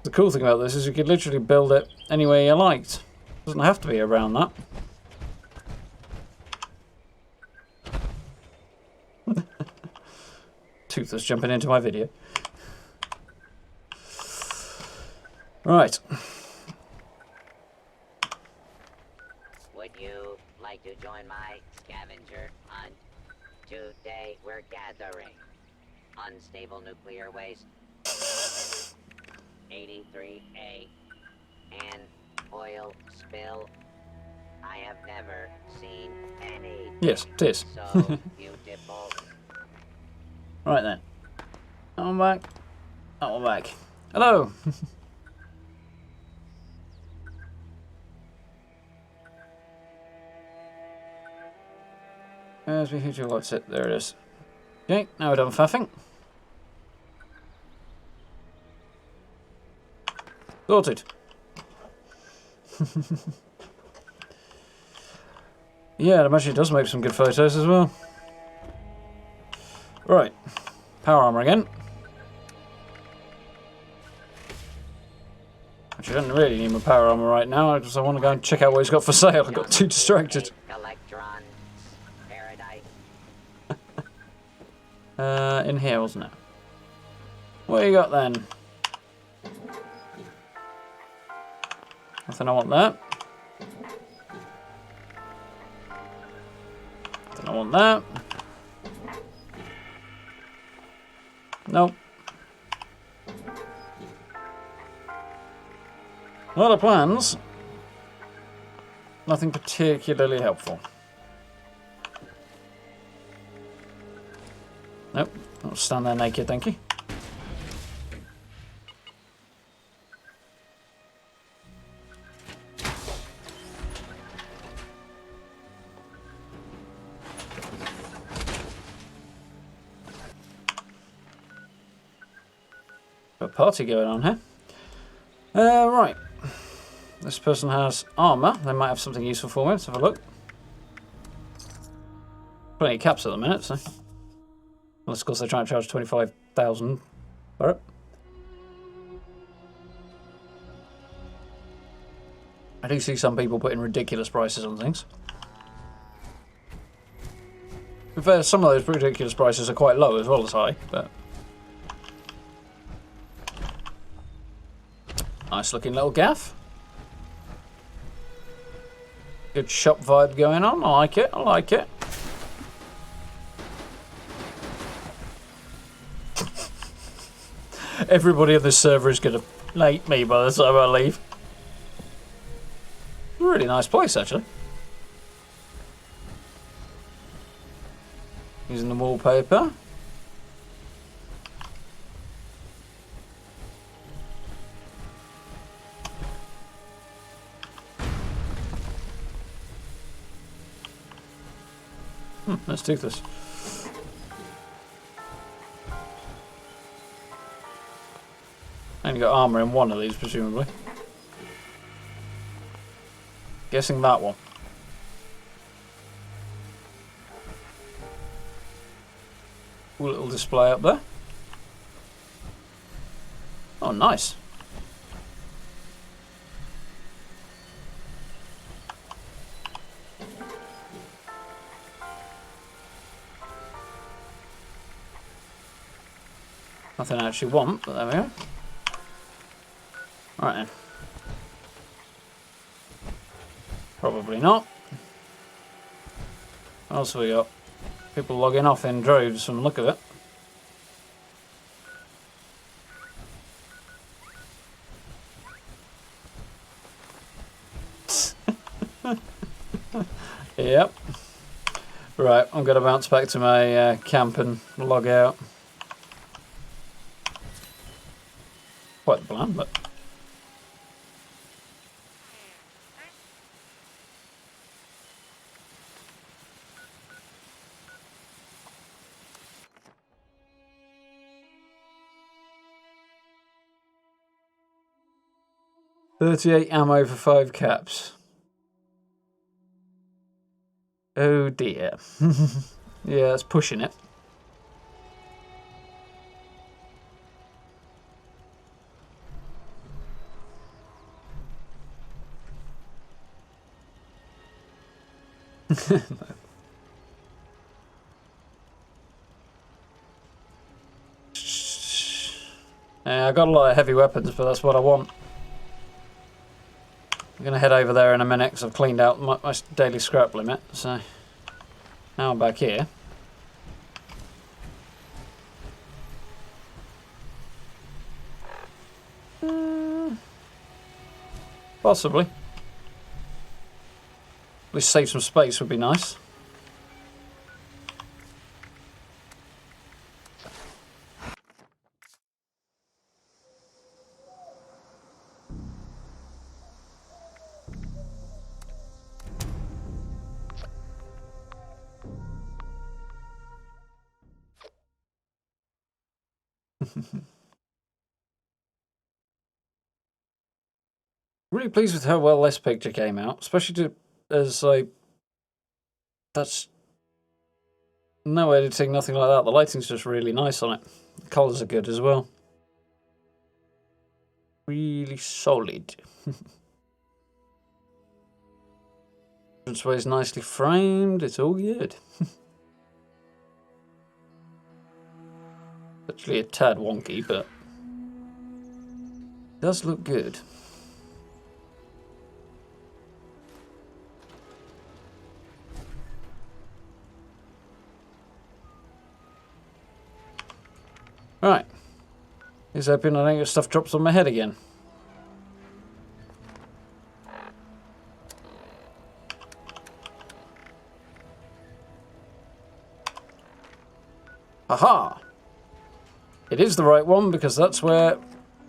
The cool thing about this is you could literally build it anywhere you liked. Doesn't have to be around that. Toothless jumping into my video. Right. Would you like to join my scavenger hunt? Today we're gathering unstable nuclear waste, 83A, and oil spill. I have never seen any. Yes, it is. So beautiful. Right then. I'm back. Oh, I'm back. Hello. There's my future. What's it? There it is. Okay, now we're done faffing. Sorted. Yeah, I imagine it does make some good photos as well. Right. Power armor again. Actually, I don't really need my power armor right now. I want to go and check out what he's got for sale. I got too distracted. Electrons paradise. In here, wasn't it? What you got then? Nothing I want there. Nothing I want that. Nope. A lot of plans. Nothing particularly helpful. Nope. I'll stand there naked, thank you. Got a party going on here. Right. This person has armour. They might have something useful for me. Let's have a look. Plenty of caps at the minute, so. Unless, of course, they're trying to charge 25,000 for it. I do see some people putting ridiculous prices on things. In fact, some of those ridiculous prices are quite low as well as high, but. Nice looking little gaff. Good shop vibe going on. I like it. I like it. Everybody on this server is going to hate me by the time I leave. Really nice place, actually. Using the wallpaper. Let's do this. Only got armour in one of these, presumably. Guessing that one. Cool little display up there. Oh, nice. Nothing I actually want, but there we go. Right then. Probably not. What else have we got? People logging off in droves from the look of it. Yep. Right, I'm going to bounce back to my camp and log out. Quite the plan, but... 38 ammo for 5 caps. Oh dear. Yeah, it's pushing it. Yeah, I got a lot of heavy weapons, but that's what I want. I'm going to head over there in a minute because I've cleaned out my daily scrap limit. So now I'm back here. Possibly. At least save some space would be nice. Really pleased with how well this picture came out, especially as that's no editing, nothing like that. The lighting's just really nice on it. The colours are good as well. Really solid. This way is nicely framed. It's all good. Actually, a tad wonky, but it does look good. Right. Here's hoping I don't get stuff drops on my head again. Aha! It is the right one because that's where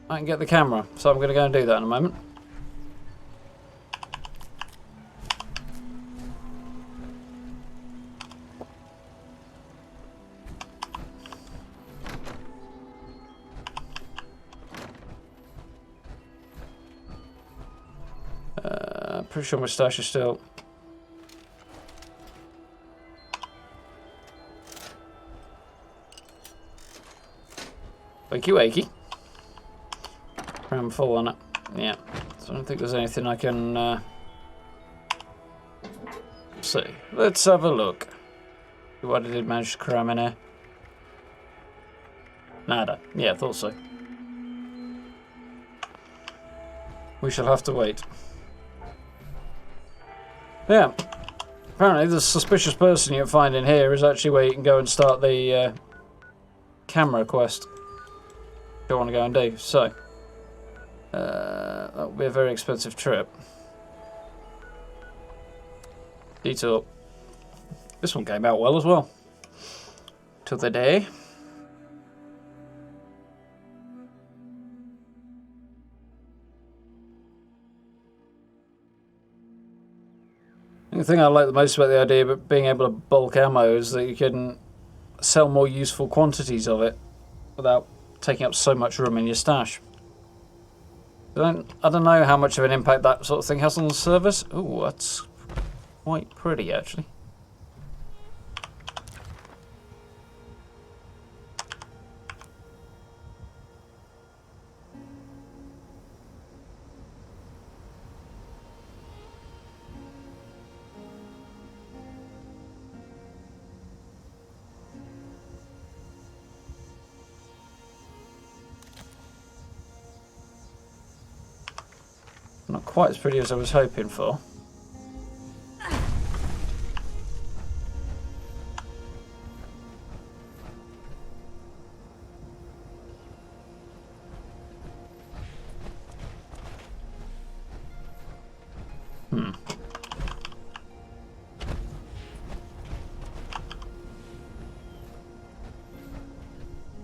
I can get the camera. So I'm going to go and do that in a moment. Pretty sure my stash is still... Wakey wakey. I'm full on it. Yeah. So I don't think there's anything I can see. Let's have a look. See what I did manage to cram in here. Nada. Yeah, I thought so. We shall have to wait. Yeah. Apparently the suspicious person you find in here is actually where you can go and start the camera quest. If you want to go and do. So, that would be a very expensive trip. Detour. This one came out well as well. To the day. The thing I like the most about the idea of being able to bulk ammo is that you can sell more useful quantities of it without taking up so much room in your stash. I don't know how much of an impact that sort of thing has on the service. Ooh, that's quite pretty actually. Not quite as pretty as I was hoping for.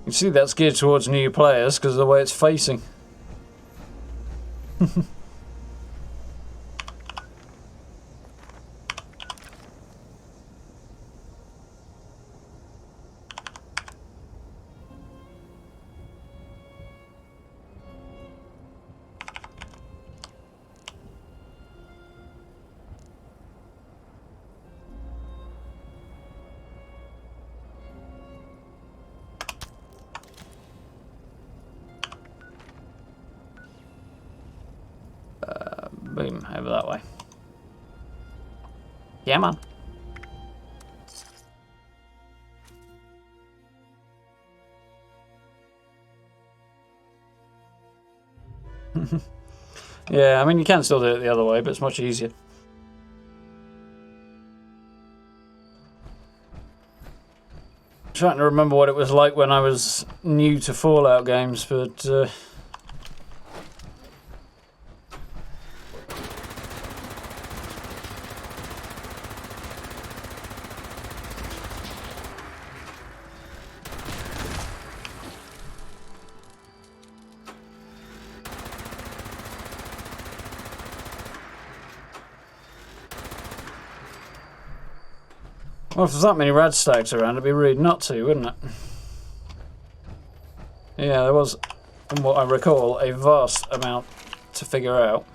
You see that's geared towards new players because of the way it's facing. Boom, over that way. Yeah, man. Yeah, I mean, you can still do it the other way, but it's much easier. Trying to remember what it was like when I was new to Fallout games, but well, if there's that many rad stags around, it'd be rude not to, wouldn't it? Yeah, there was, from what I recall, a vast amount to figure out.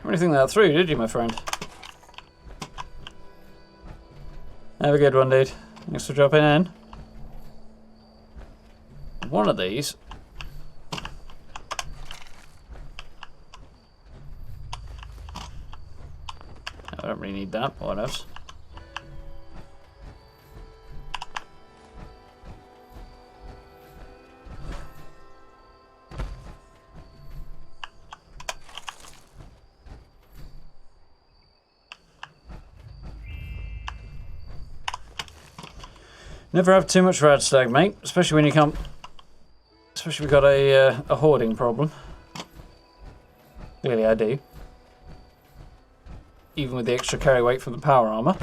Really think that through, did you, my friend? Have a good one, dude. Thanks for dropping in. One of these. I don't really need that. What else? Never have too much rad stag, mate. Especially when you can't. Especially if we've got a hoarding problem. Clearly, I do. Even with the extra carry weight from the power armor.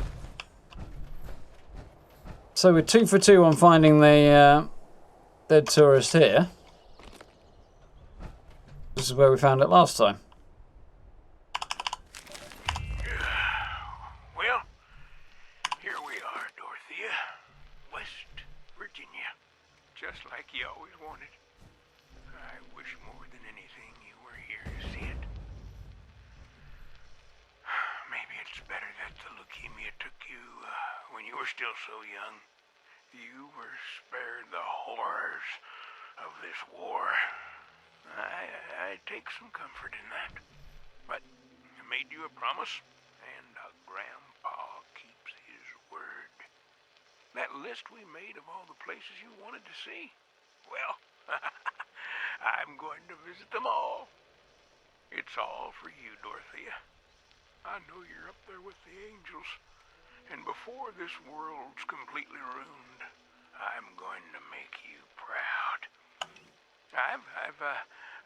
So we're 2 for 2 on finding the dead tourist here. This is where we found it last time. Well, here we are, Dorothea. West Virginia. Just like you always wanted. I wish more than anything you were here to see it. Maybe it's better that the leukemia took you when you were still so young. You were spared the horrors of this war. I take some comfort in that. But I made you a promise, and a grandpa keeps his word. That list we made of all the places you wanted to see, well, I'm going to visit them all. It's all for you, Dorothea. I know you're up there with the angels, and before this world's completely ruined, I'm going to make you proud. I've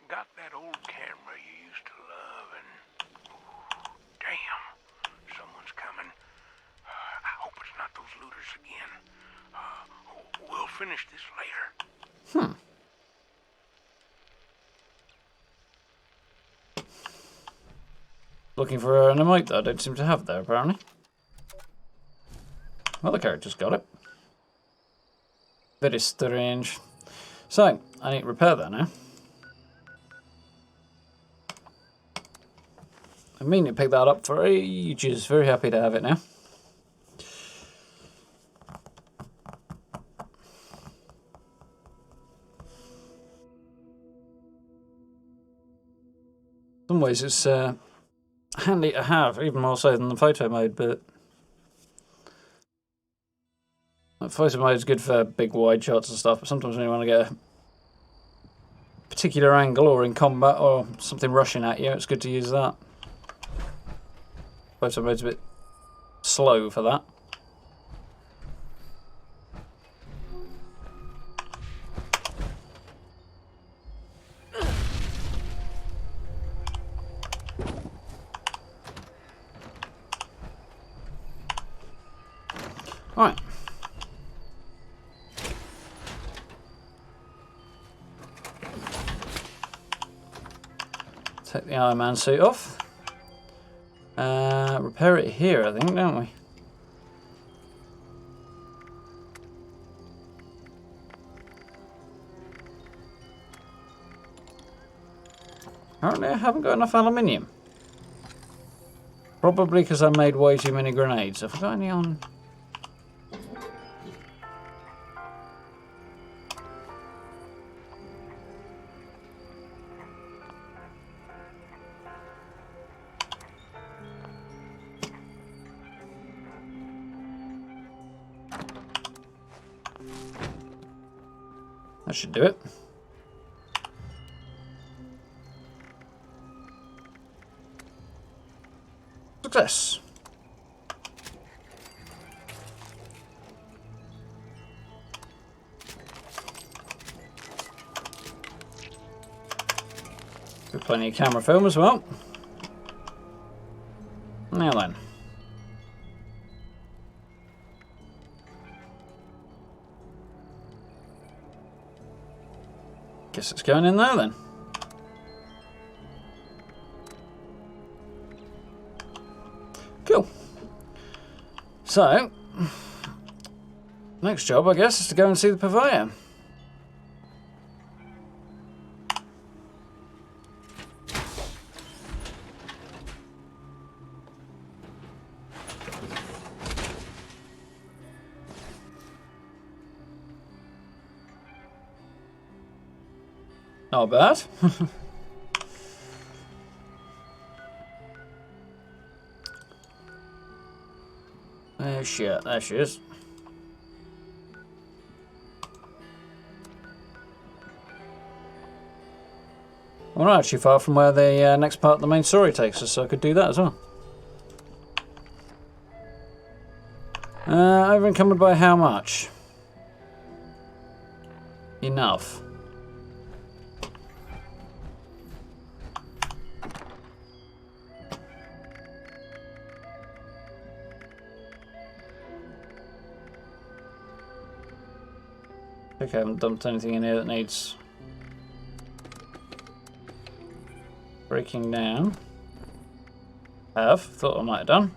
got that old camera you used to love, and damn, someone's coming. I hope it's not those looters again. We'll finish this later. Looking for an emote that I don't seem to have there, apparently. Well, the character's got it. Very strange. So, I need to repair that now. I mean to pick that up for ages. Very happy to have it now. In some ways it's handy to have, even more so than the photo mode, but photo mode is good for big wide shots and stuff, but sometimes when you want to get a particular angle or in combat or something rushing at you, it's good to use that. Photo mode's a bit slow for that. Alright. Take the Iron Man suit off. Repair it here, I think, don't we? Apparently I haven't got enough aluminium. Probably because I made way too many grenades. Have I got any on? That should do it. Success. Got plenty of camera film as well. Now then. Guess it's going in there then. Cool. So, next job, I guess, is to go and see the purveyor. Not bad. Oh shit, there she is. We're not actually far from where the next part of the main story takes us, so I could do that as well. Over encumbered by how much? Enough. Okay, I haven't dumped anything in here that needs breaking down. Thought I might have done.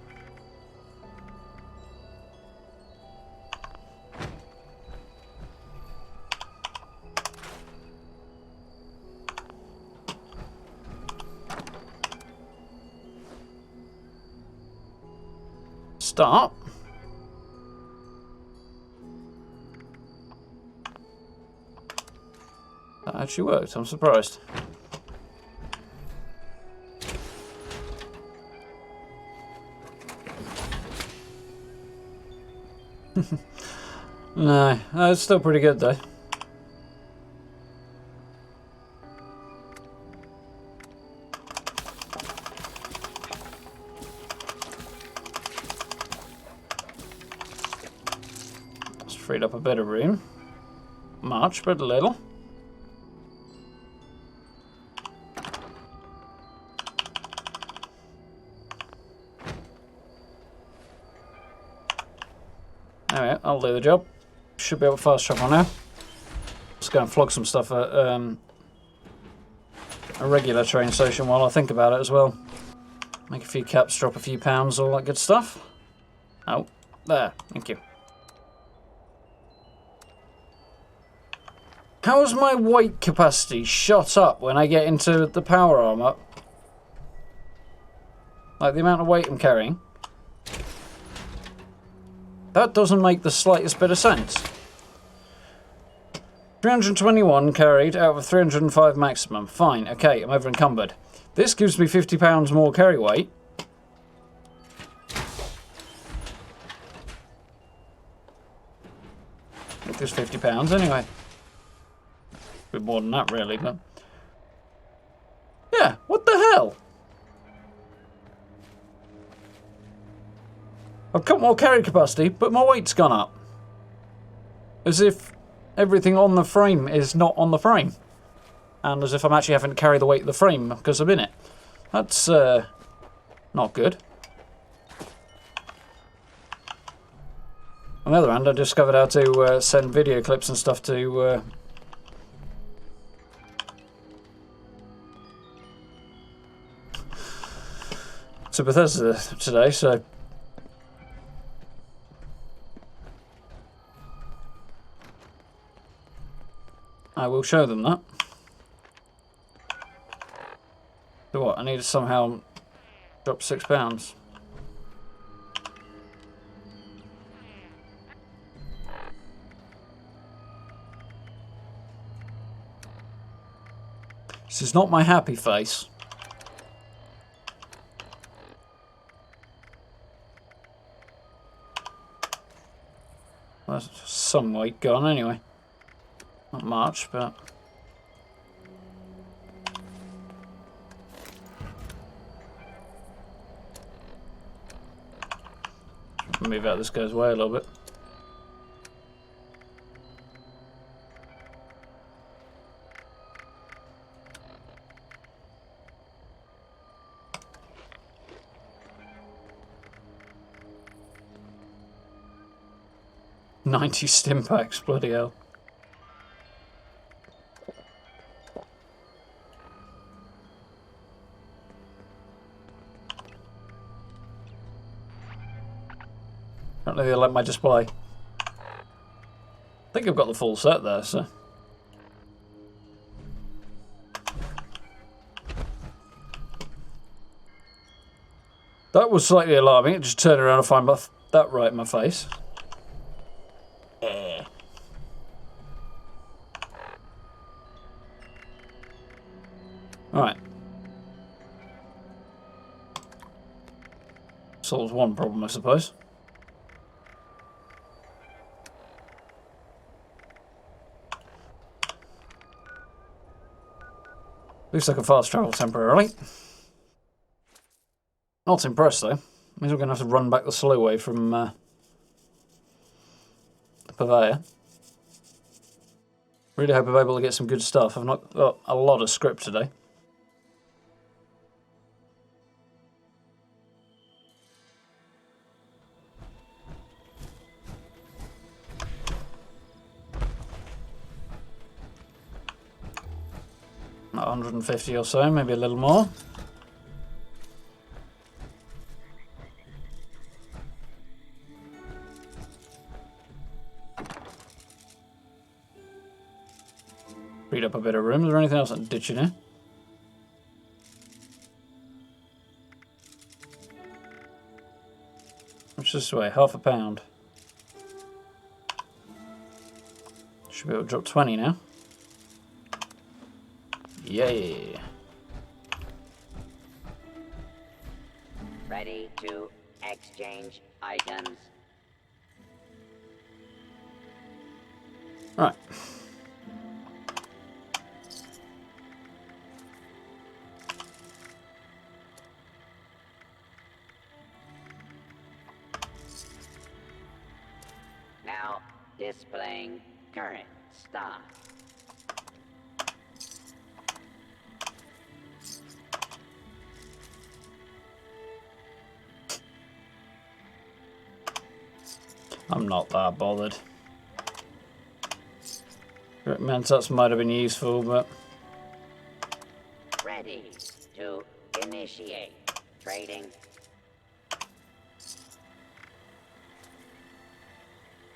Start. That actually worked, I'm surprised. No, it's still pretty good though. Just freed up a bit of room. Much, but a little. Alright, I'll do the job. Should be able to fast travel now. Just go and flog some stuff at a regular train station while I think about it as well. Make a few caps, drop a few pounds, all that good stuff. Oh, there, thank you. How is my weight capacity shot up when I get into the power armor? Like the amount of weight I'm carrying. That doesn't make the slightest bit of sense. 321 carried out of 305 maximum. Fine, okay, I'm over encumbered. This gives me £50 more carry weight. It gives £50 anyway. A bit more than that really, but... yeah, what the hell? I've got more carry capacity, but my weight's gone up. As if everything on the frame is not on the frame. And as if I'm actually having to carry the weight of the frame because I'm in it. That's not good. On the other hand, I discovered how to send video clips and stuff to Bethesda today, so I will show them that. So what, I need to somehow drop £6. This is not my happy face. Well, that's some weight gone anyway. Not much, but... Move out this guy's way a little bit. $90 stim packs, bloody hell. Apparently they like my display. I think I've got the full set there, so... That was slightly alarming. It just turned around and find that right in my face. Alright. Solves one problem, I suppose. Looks like a fast travel temporarily. Not impressed though. Means we're going to have to run back the slow way from the purveyor. Really hope I'm able to get some good stuff. I've not got a lot of script today. About 150 or so, maybe a little more. Freed up a bit of room. Is there anything else I'm ditching here? What's this way? £half. Should be able to drop 20 now. Yay. Ready to exchange items. Right. Now displaying current stock. I'm not that bothered. Mentats might have been useful, but... Ready to initiate trading.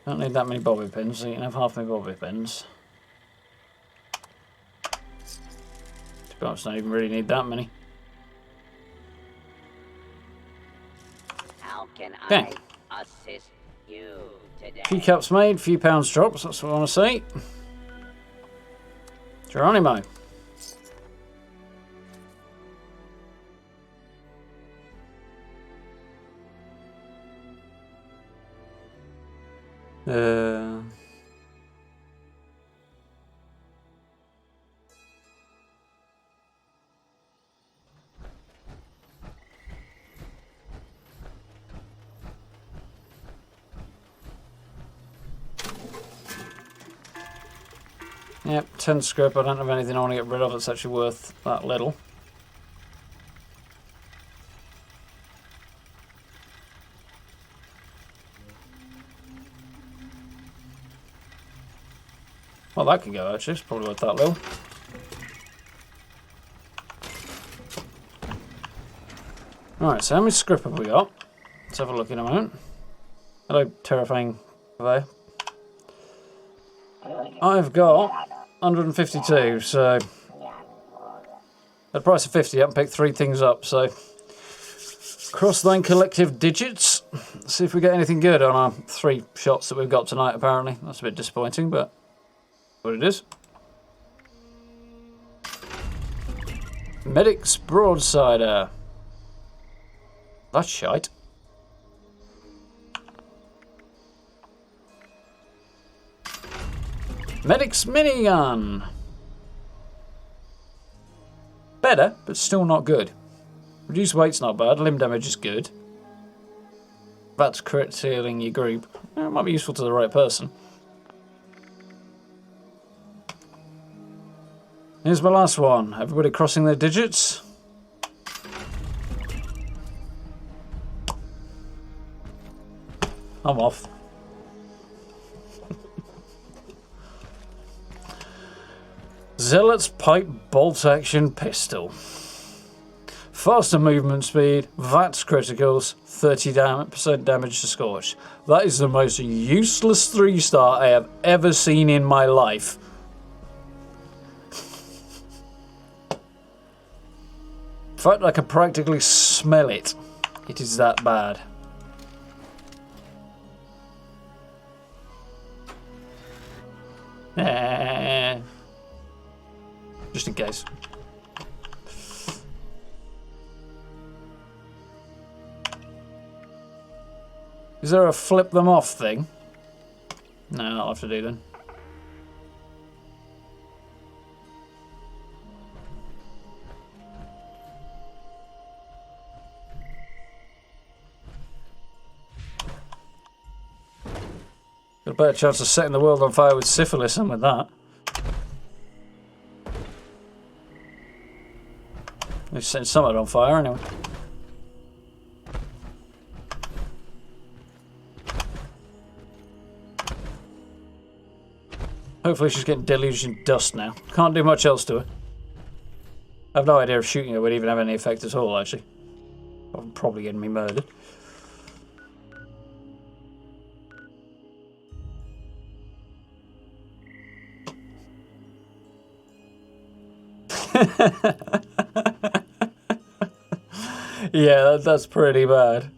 Don't need that many bobby pins, so you can have half my bobby pins. To be honest, I don't even really need that many. How can Okay. I assist you today? Few caps made, few pounds drops, that's what I want to see. Geronimo. Yep, 10 script. I don't have anything I want to get rid of that's actually worth that little. Well, that could go actually. It's probably worth that little. Alright, so how many script have we got? Let's have a look in a moment. Hello, terrifying purveyor. I've got 152, so at the price of 50, I can pick 3 things up, so cross thine collective digits. See if we get anything good on our 3 shots that we've got tonight, apparently. That's a bit disappointing, but what it is. Medic's broadsider. That's shite. Medic's minigun. Better, but still not good. Reduced weight's not bad. Limb damage is good. That's crit sealing your group. It might be useful to the right person. Here's my last one. Everybody crossing their digits. I'm off. Zealot's pipe bolt action pistol. Faster movement speed, VATS criticals, 30% damage to scorch. That is the most useless 3-star I have ever seen in my life. In fact, I can practically smell it. It is that bad. Just in case. Is there a flip them off thing? No, I'll have to do then. Got a better chance of setting the world on fire with syphilis than with that. We've set something on fire anyway. Hopefully she's getting deluged in dust now. Can't do much else to her. I have no idea if shooting her would even have any effect at all, actually. I'm probably getting me murdered. Yeah, that's pretty bad.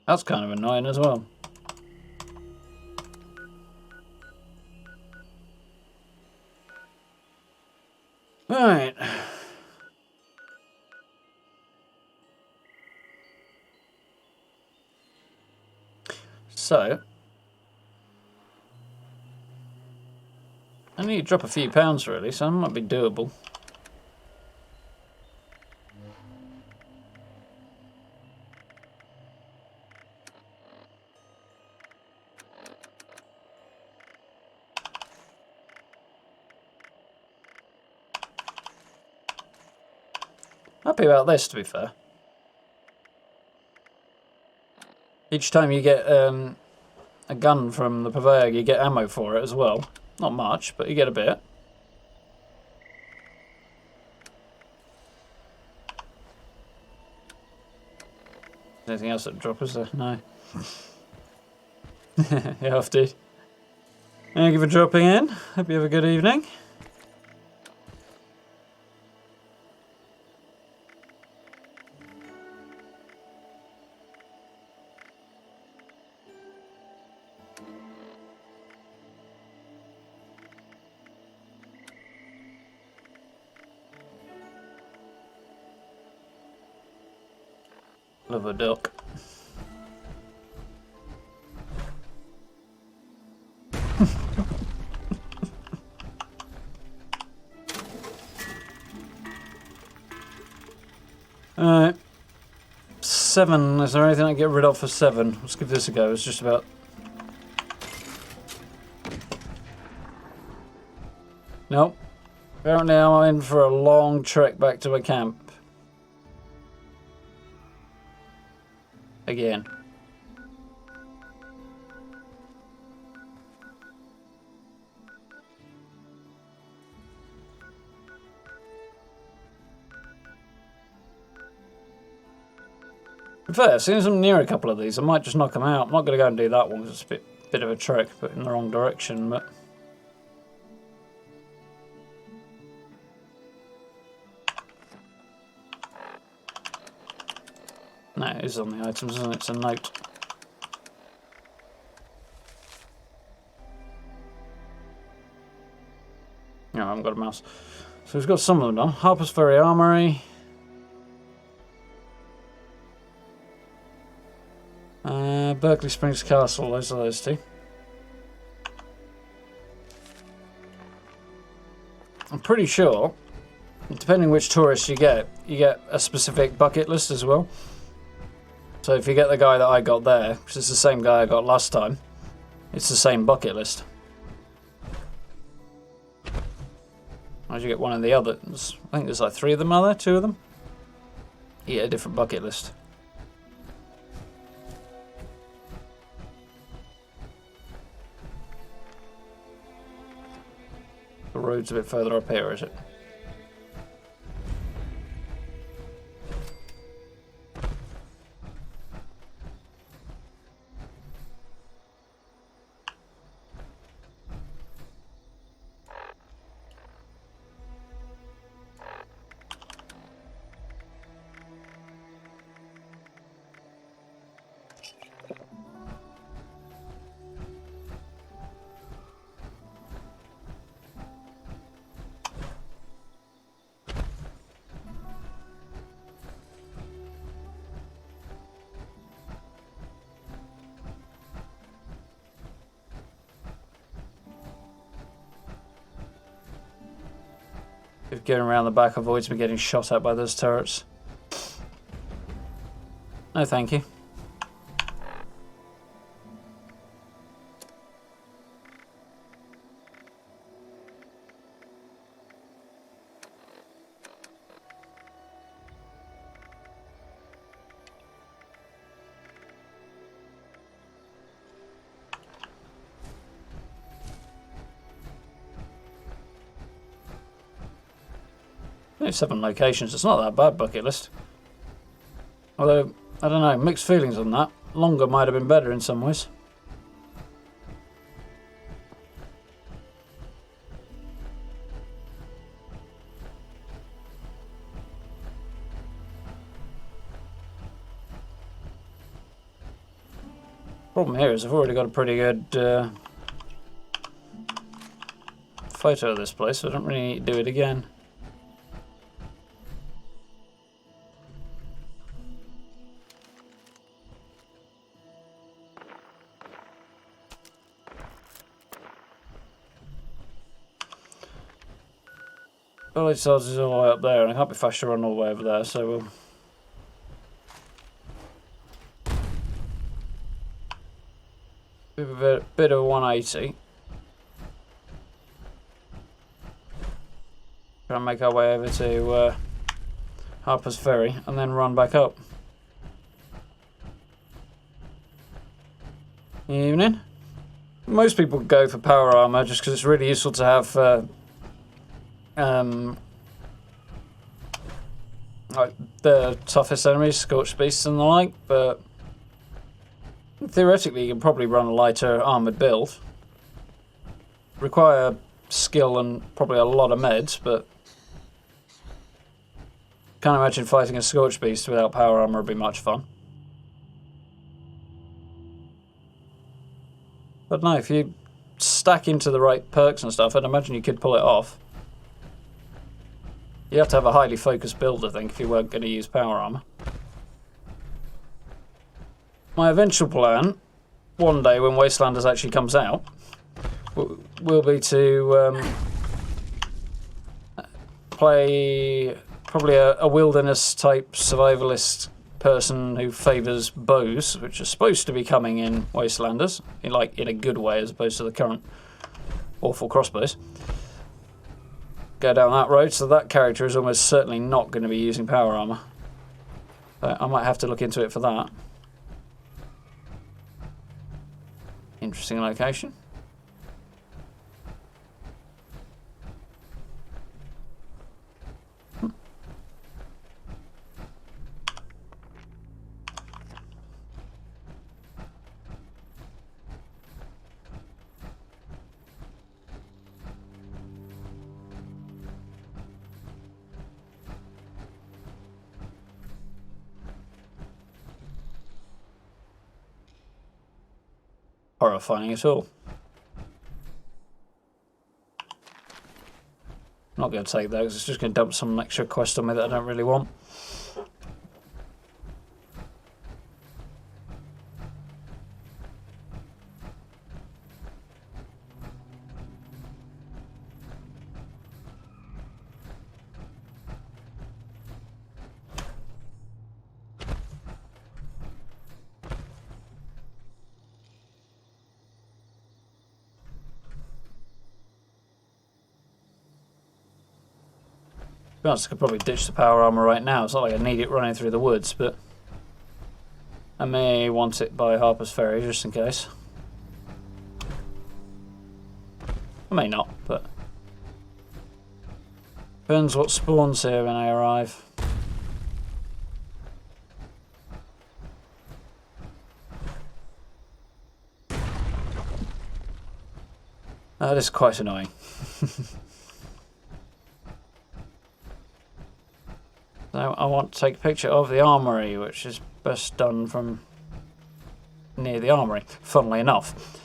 That's kind of annoying as well. Right. So, I need to drop a few pounds really, so that might be doable. Happy about this, to be fair. Each time you get a gun from the purveyor, you get ammo for it as well. Not much, but you get a bit. Anything else that drop us there? No. Yeah, off, dude. Thank you for dropping in. Hope you have a good evening. Love a duck. Alright. 7. Is there anything I can get rid of for 7? Let's give this a go. It's just about... Nope. Apparently I'm in for a long trek back to a camp. Again. In fact, as soon as I'm near a couple of these, I might just knock them out. I'm not going to go and do that one because it's a bit of a trek, but in the wrong direction. But no, it is on the items, isn't it? It's a note. I haven't got a mouse. So we've got some of them done. Harper's Ferry Armory. Berkeley Springs Castle, those are those two. I'm pretty sure, depending which tourist you get a specific bucket list as well. So if you get the guy that I got there, which is the same guy I got last time, it's the same bucket list. As you get one of the others, I think there's like 3 of them, are there? 2 of them? You get a different bucket list. The road's a bit further up here, is it? If getting around the back avoids me getting shot at by those turrets. No, thank you. Only 7 locations, it's not that bad bucket list. Although, I don't know, mixed feelings on that. Longer might have been better in some ways. Problem here is I've already got a pretty good photo of this place, so I don't really need to do it again. Village Stars is all the way up there, and I can't be fast to run all the way over there, so we'll... a bit of a 180. Try and make our way over to Harper's Ferry, and then run back up. Evening. Most people go for power armor just because it's really useful to have like the toughest enemies, scorched beasts and the like, but theoretically you can probably run a lighter armoured build. Require skill and probably a lot of meds, but can't imagine fighting a scorched beast without power armour would be much fun. But no, if you stack into the right perks and stuff, I'd imagine you could pull it off. You have to have a highly focused build, I think, if you weren't going to use power armor. My eventual plan, one day when Wastelanders actually comes out, will be to play probably a wilderness-type survivalist person who favours bows, which are supposed to be coming in Wastelanders, in a good way as opposed to the current awful crossbows. Go down that road, so that character is almost certainly not going to be using power armor. I might have to look into it for that. Interesting location. Horrifying at all. I'm not going to take those. It's just going to dump some extra quest on me that I don't really want. To be honest, I could probably ditch the power armor right now. It's not like I need it running through the woods, but I may want it by Harper's Ferry just in case. I may not, but depends what spawns here when I arrive. That is quite annoying. So I want to take a picture of the armory, which is best done from near the armory, funnily enough.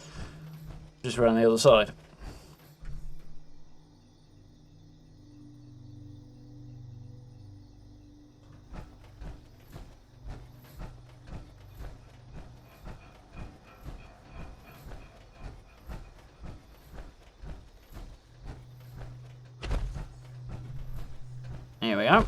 Just around the other side. Here we go.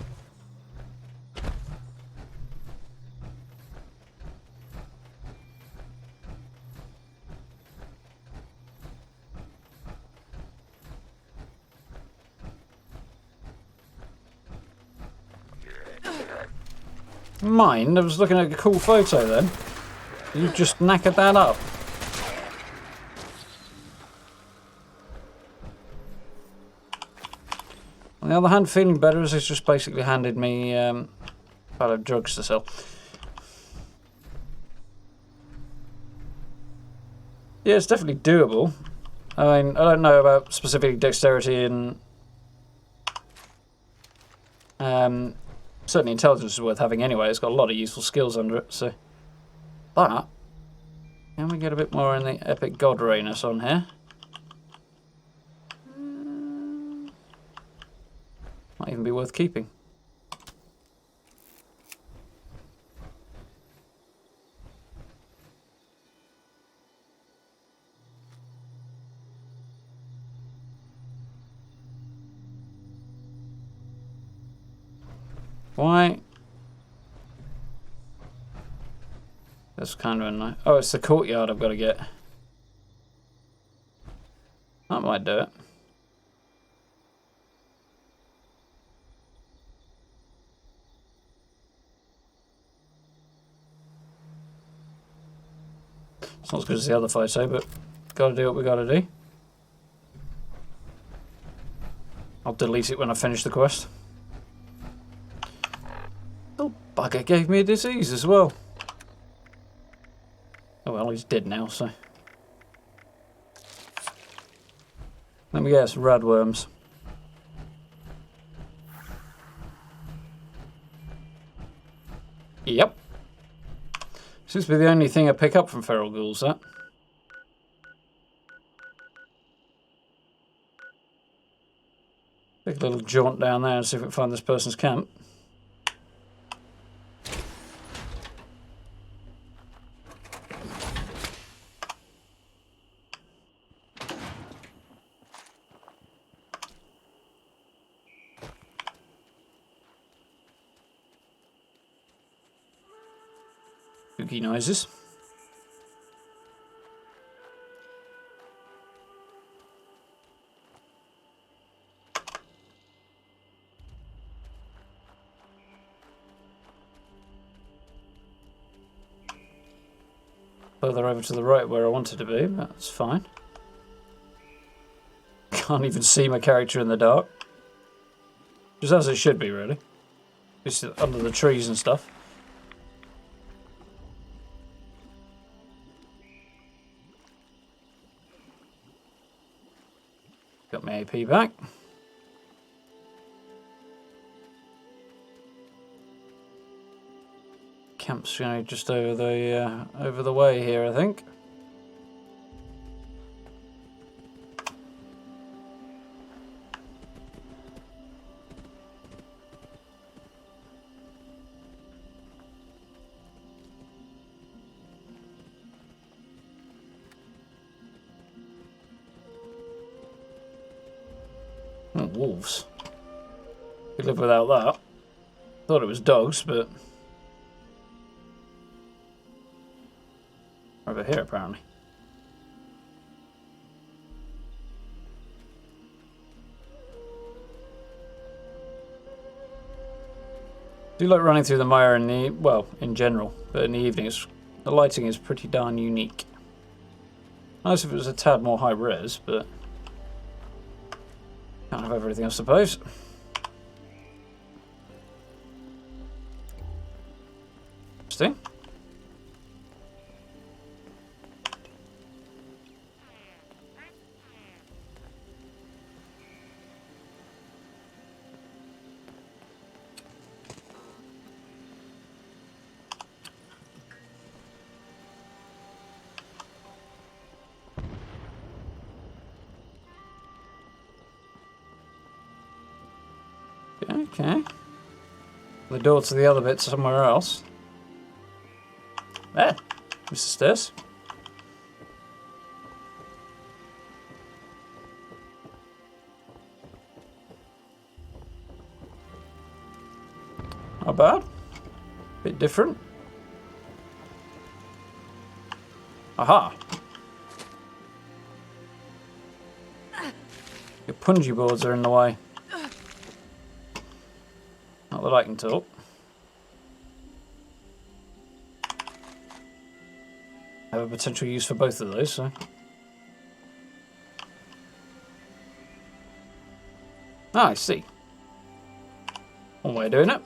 Mind, I was looking at a cool photo then. You just knackered that up. On the other hand, feeling better as it's just basically handed me a pile of drugs to sell. Yeah, it's definitely doable. I mean, I don't know about specific dexterity and certainly intelligence is worth having anyway. It's got a lot of useful skills under it, so. But, can we get a bit more in the epic god rayness on here? Might even be worth keeping. Why? That's kind of a nice. Oh, it's the courtyard I've got to get. That might do it. It's not as good as the other photo, but gotta do what we gotta do. I'll delete it when I finish the quest. Oh, bugger gave me a disease as well. Oh well, he's dead now, so. Let me guess, radworms. Yep. Seems to be the only thing I pick up from feral ghouls, that. Take a little jaunt down there and see if we can find this person's camp. Spooky noises. Further over to the right where I wanted to be, but that's fine. Can't even see my character in the dark. Just as it should be, really. Just under the trees and stuff. Got my AP back. Camp's just over the way here, I think. think wolves. Could live without that. Thought it was dogs, but over here apparently. I do like running through the mire in the, well, in general, but in the evening the lighting is pretty darn unique. Nice if it was a tad more high res, but can't have everything, I suppose. Interesting. Okay. The door to the other bit somewhere else. There, Mr. Stairs. Not bad. Bit different. Aha! Your punji boards are in the way. Not that I can talk. I have a potential use for both of those, so. Ah, I see. One way of doing it.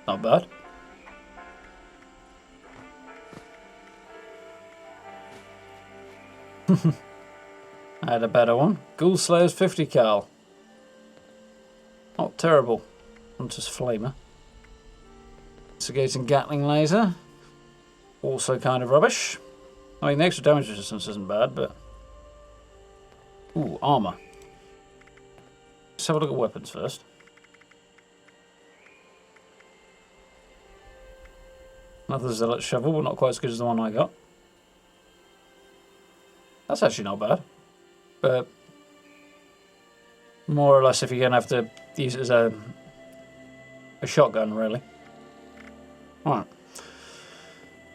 Not bad. I had a better one. Ghoul Slayer's 50 cal. Not terrible. Hunter's Flamer. Instigating Gatling Laser. Also kind of rubbish. I mean, the extra damage resistance isn't bad, but... Ooh, armour. Let's have a look at weapons first. Another Zealot Shovel, but not quite as good as the one I got. That's actually not bad. But more or less if you're going to have to use it as a shotgun, really. Alright.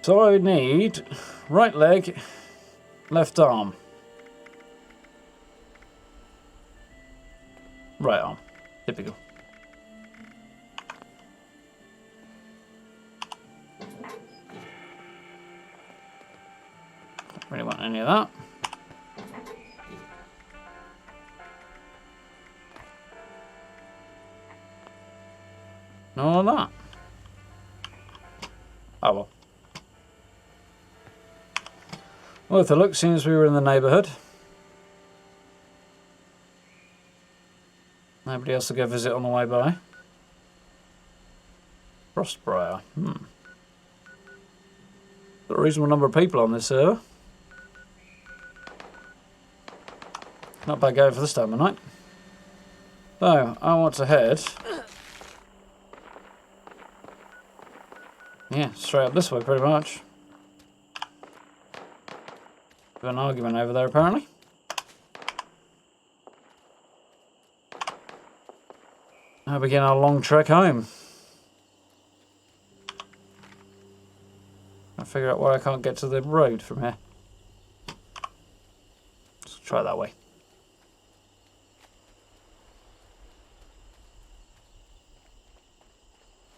So I need right leg, left arm. Right arm. Typical. Don't really want any of that. None of that. Oh well. Worth a look, seeing as we were in the neighbourhood. Nobody else to go visit on the way by. Frostbriar. Got a reasonable number of people on this server. Not bad going for this time of night. So, I want to head... Yeah, straight up this way pretty much. Got an argument over there apparently. Now begin our long trek home. I'll figure out why I can't get to the road from here. Let's try that way.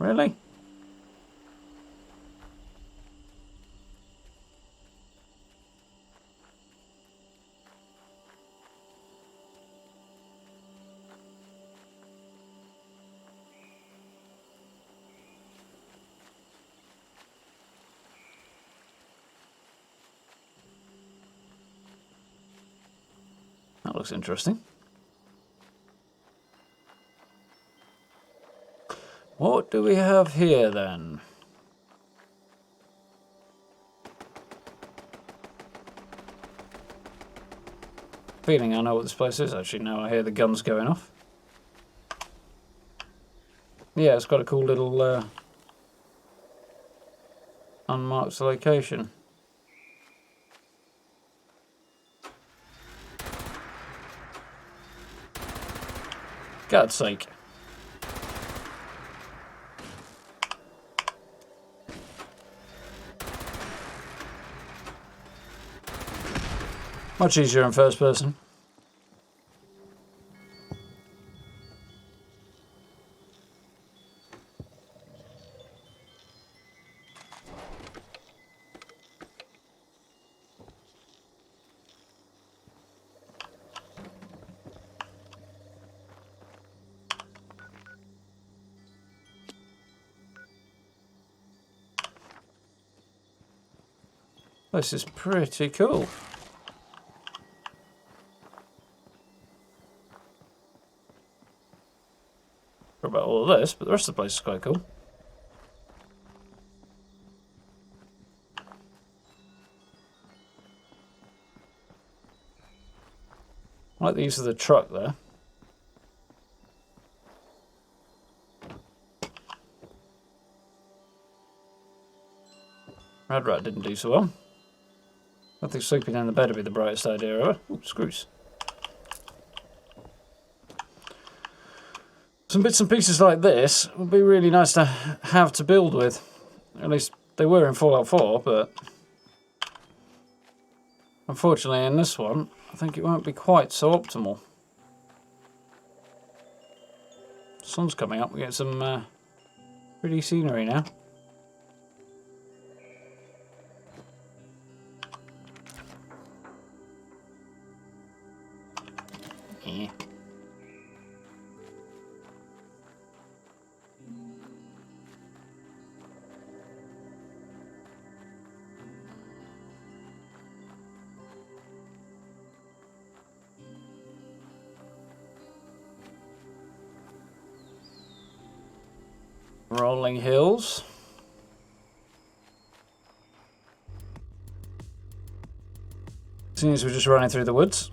Really? That looks interesting. What do we have here then? Feeling I know what this place is actually now I hear the guns going off. Yeah, it's got a cool little unmarked location. God's sake. Much easier in first person. This is pretty cool. Not about all of this, but the rest of the place is quite cool. I like the use of the truck there. Red Rat didn't do so well. I think sleeping in the bed would be the brightest idea ever. Ooh, screws. Some bits and pieces like this would be really nice to have to build with. At least they were in Fallout 4, but unfortunately in this one, I think it won't be quite so optimal. Sun's coming up, we get some pretty scenery now. Yeah. Rolling hills. Seems we're just running through the woods.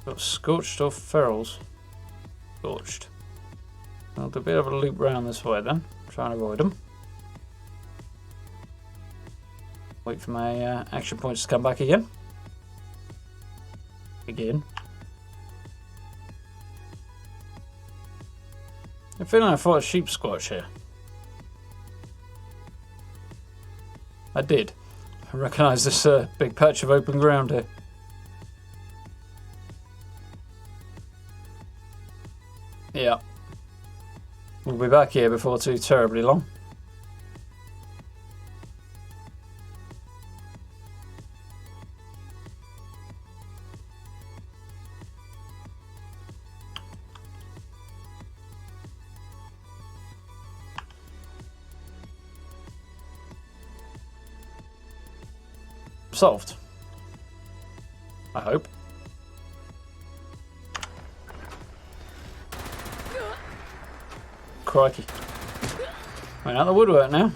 Got scorched or ferals? Scorched. I'll do a bit of a loop round this way then. Try and avoid them. Wait for my action points to come back again. Again. I feel like I fought a sheep squatch here. I did. I recognise this big patch of open ground here. Yeah. We'll be back here before too terribly long. Solved. I hope. Crikey. Went out the woodwork now.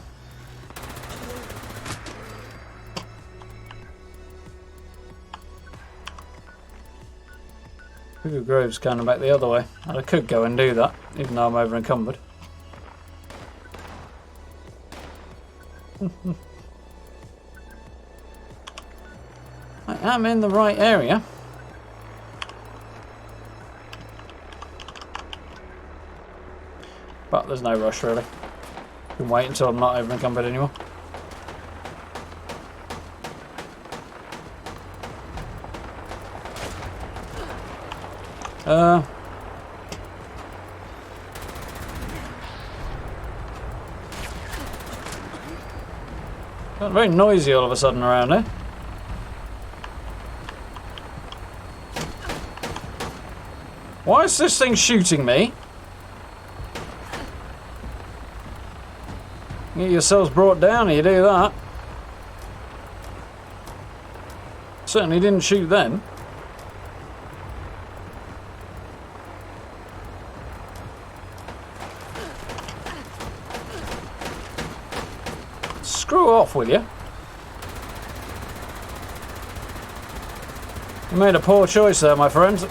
Cougar Grove's kind of back the other way. And I could go and do that, even though I'm over encumbered. I am in the right area. But there's no rush really. Can wait until I'm not over encumbered anymore. Got very noisy all of a sudden around here. Why is this thing shooting me? Get yourselves brought down here, you do that. Certainly didn't shoot then. Screw off, will you? You made a poor choice there, my friends.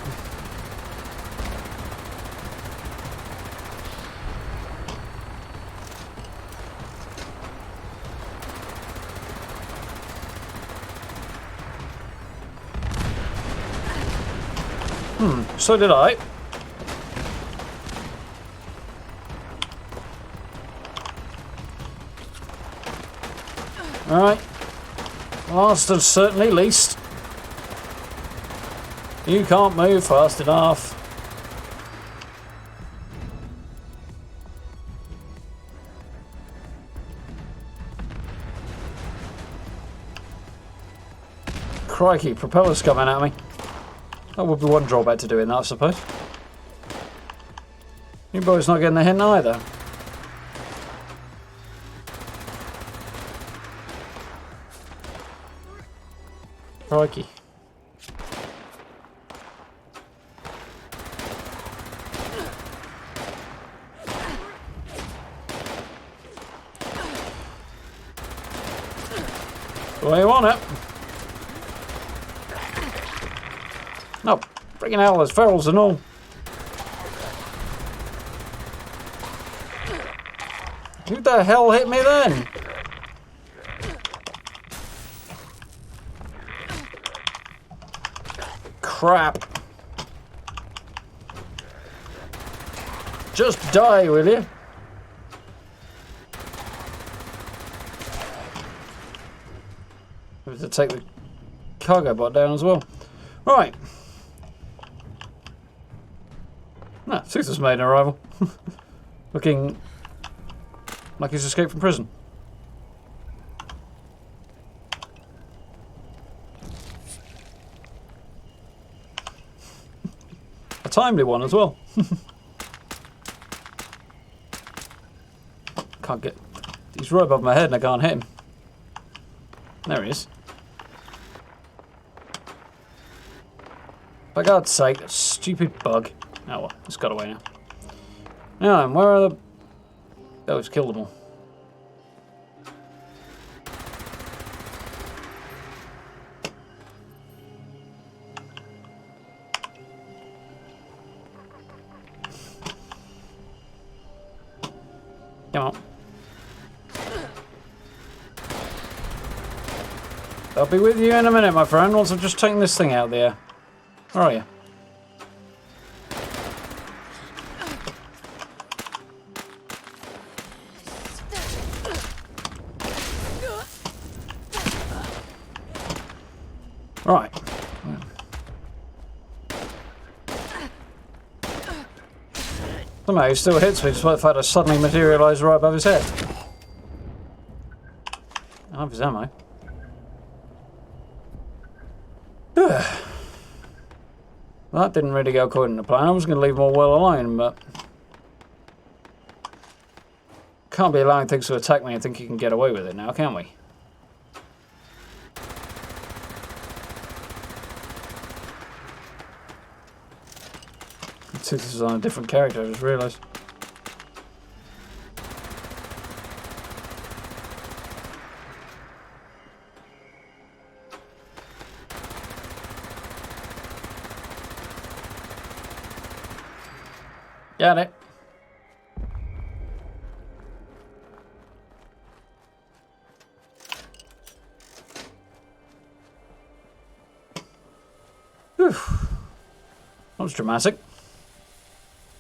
So did I. Alright. Last and certainly least. You can't move fast enough. Crikey, propellers coming at me. That would be one drawback to doing that, I suppose. You boys not getting the hint either. Crikey. The way you want it. No, freaking hell, there's ferals and all. Who the hell hit me then? Crap. Just die, will you? We have to take the cargo bot down as well. Right. Ah, Six has made an arrival. Looking like he's escaped from prison. A timely one as well. Can't get... He's right above my head and I can't hit him. There he is. For God's sake, that stupid bug. Oh well, it's got away now. Now then, where are the... Oh, it's killed them all. Come on. I'll be with you in a minute, my friend, once I've just taken this thing out there. Where are you? Right. Somehow he still hits me despite the fact I suddenly materialised right above his head. I have his ammo. That didn't really go according to plan. I was going to leave them all well alone, but... Can't be allowing things to attack me and think you can get away with it now, can we? This is on a different character, I just realised. Got it. Whew. That was dramatic.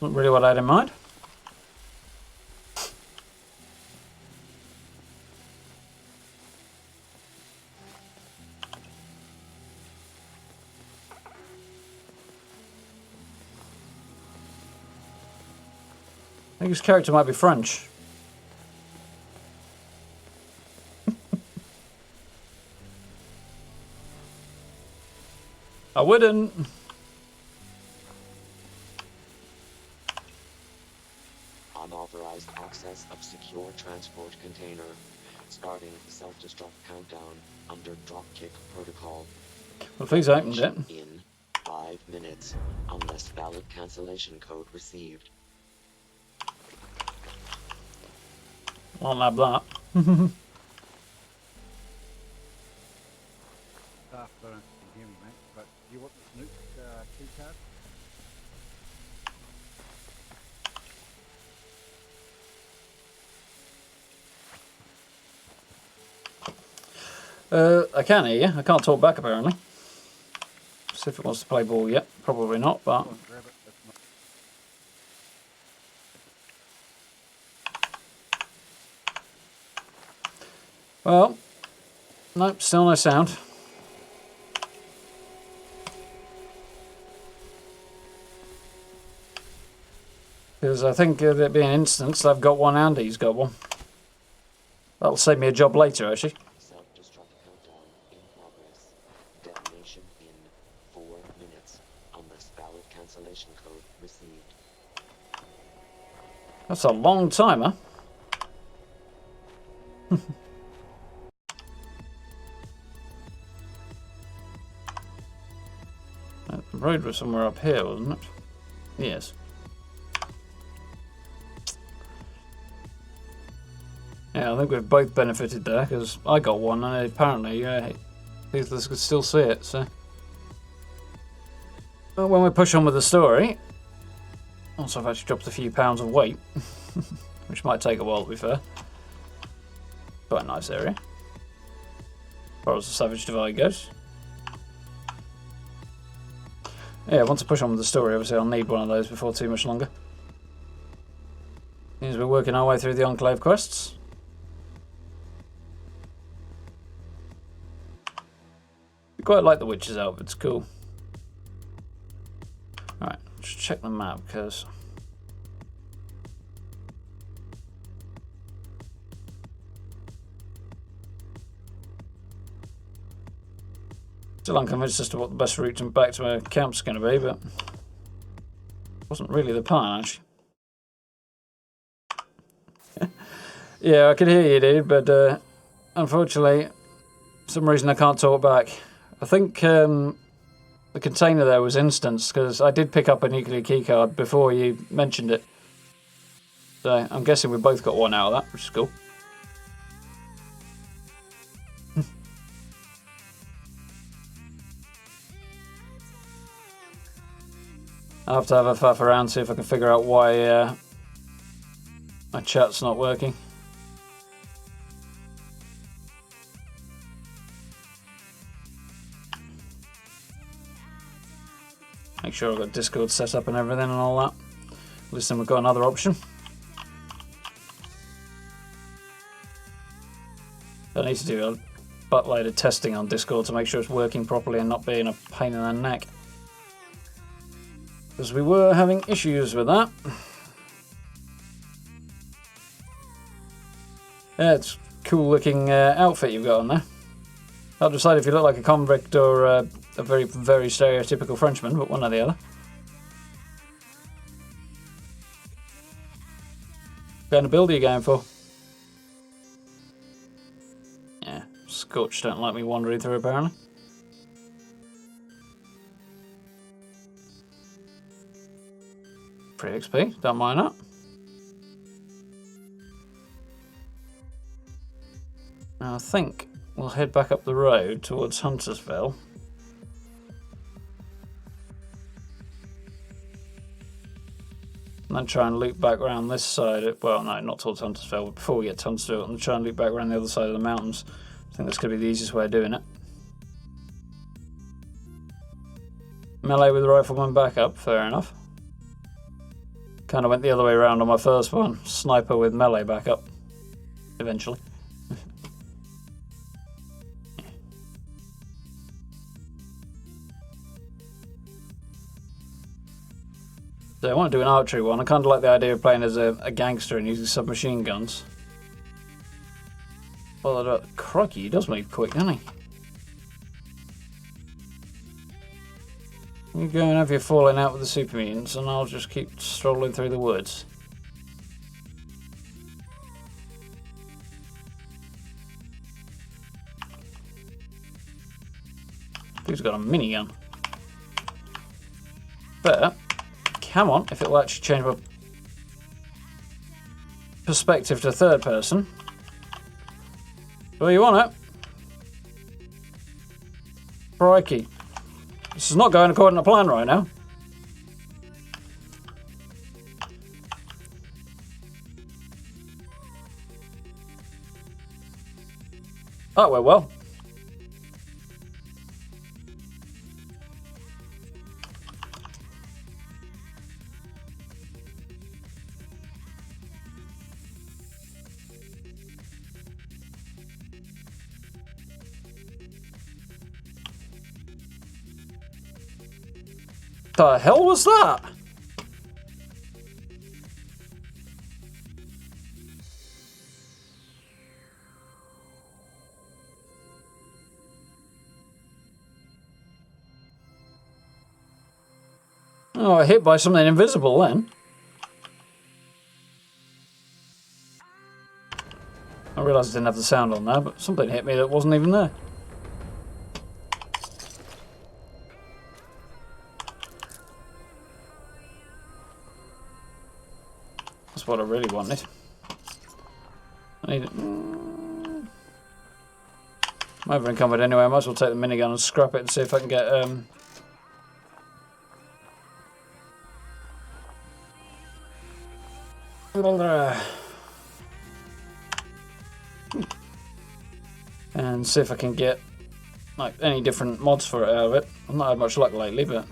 Not really what I had in mind. I think his character might be French. I wouldn't. Unauthorized access of secure transport container. Starting self-destruct countdown under dropkick protocol. Well, if he's opened it. In 5 minutes, unless valid cancellation code received. Won't have that. Darth, I don't know if you can hear me, mate, but do you want the Snoop key card? I can hear you. I can't talk back apparently. See if it wants to play ball yet. Probably not, but... Go and grab it. That's my... Well, nope, still no sound. Because I think it being instance, I've got one and he's got one. That'll save me a job later, actually. Self-destruct countdown in progress. Detonation in 4 minutes. Unless valid cancellation code received. That's a long timer. The road was somewhere up here, wasn't it? Yes. Yeah, I think we've both benefited there, because I got one, and apparently people could still see it, so... But when we push on with the story... Also, I've actually dropped a few pounds of weight, which might take a while, to be fair. Quite a nice area. As far as the Savage Divide goes. Yeah, once I push on with the story, obviously I'll need one of those before too much longer. Means we're working our way through the Enclave quests. I quite like the Witch's outfit, it's cool. Alright, let's check the map, because... Still unconvinced as to what the best route back to our camp's going to be, but... Wasn't really the plan, actually. Yeah, I could hear you, dude, but unfortunately, for some reason I can't talk back. I think the container there was instanced, because I did pick up a nuclear keycard before you mentioned it. So I'm guessing we both got one out of that, which is cool. I'll have to have a faff around, see if I can figure out why my chat's not working. Make sure I've got Discord set up and everything and all that. At least then we've got another option. I need to do a buttload of testing on Discord to make sure it's working properly and not being a pain in the neck. Because we were having issues with that. Yeah, it's a cool looking outfit you've got on there. I'll decide if you look like a convict or a very, very stereotypical Frenchman, but one or the other. What kind of build are you going for? Yeah, Scorch don't like me wandering through apparently. Free XP, don't mind that. Now I think we'll head back up the road towards Huntersville. And then try and loop back around this side. Well, no, not towards Huntersville, but before we get to Huntersville, and try and loop back around the other side of the mountains. I think that's going to be the easiest way of doing it. Melee with the rifleman backup, fair enough. Kind of went the other way around on my first one. Sniper with melee backup, eventually. So I want to do an archery one. I kind of like the idea of playing as a gangster and using submachine guns. Well, crikey, he does move quick, doesn't he? You go and have your falling out with the super mutants, and I'll just keep strolling through the woods. Who's got a minigun? But come on, if it will actually change my perspective to third person. Well, you want it? Crikey. This is not going according to plan right now. That went well. The hell was that? Oh, I hit by something invisible then. I realised I didn't have the sound on there, but something hit me that wasn't even there. That's what I really wanted. I need it. I'm over encumbered anyway. I might as well take the minigun and scrap it and see if I can get and see if I can get like any different mods for it out of it. I've not had much luck lately, but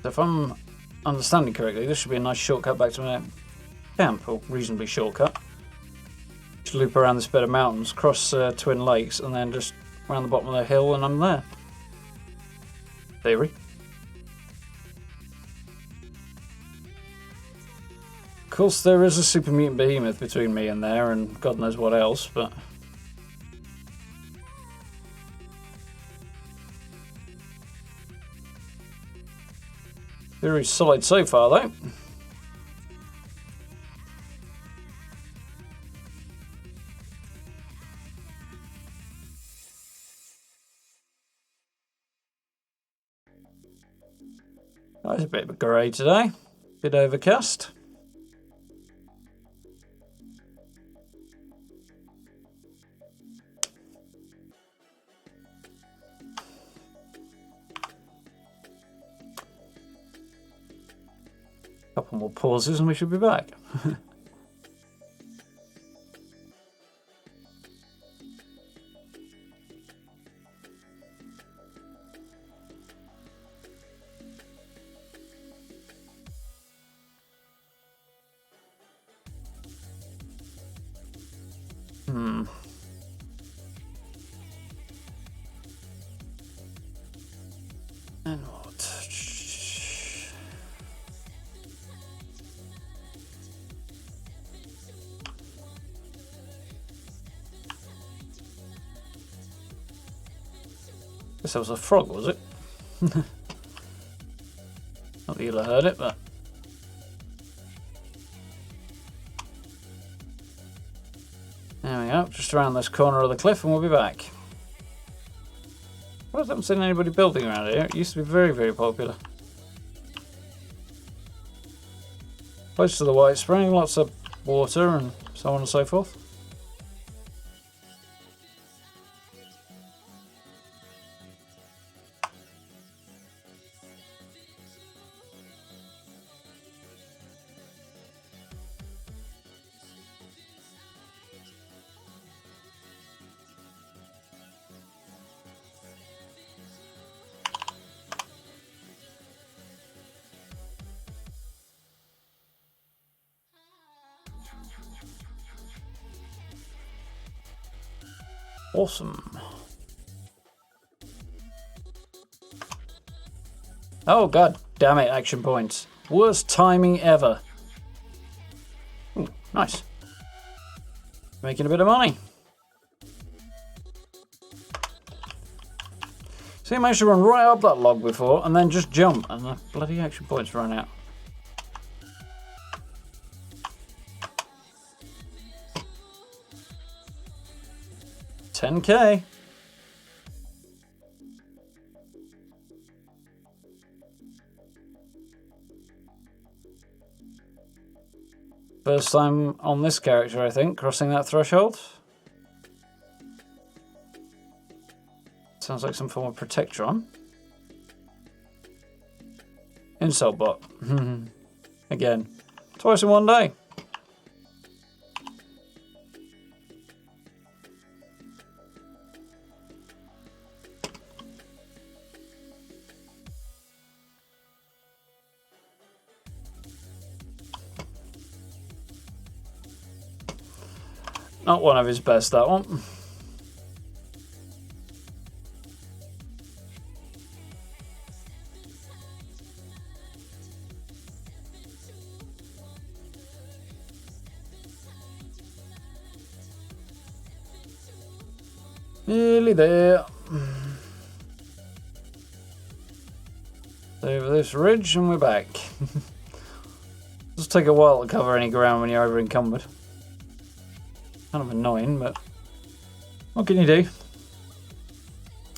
if I'm understanding correctly, this should be a nice shortcut back to my camp, or reasonably shortcut. Just loop around this bed of mountains, cross Twin Lakes, and then just around the bottom of the hill, and I'm there. Theory. Of course, there is a super mutant behemoth between me and there, and God knows what else, but very solid so far, though. Oh, it's a bit of a grey today. Bit overcast. Couple more pauses and we should be back. And what? Guess that was a frog, was it? Not that you'll have heard it, but there we go. Just around this corner of the cliff, and we'll be back. I haven't seen anybody building around here. It used to be very, very popular. Close to the White Spring, lots of water and so on and so forth. Awesome. Oh god damn it, action points. Worst timing ever. Ooh, nice. Making a bit of money. See, I managed to run right up that log before and then just jump and the bloody action points ran out. $10K. First time on this character, I think, crossing that threshold. Sounds like some form of protectron. Insult bot. Again. Twice in one day. Not one of his best, that one. Nearly there. Over this ridge and we're back. Does take a while to cover any ground when you're over encumbered. Kind of annoying, but what can you do?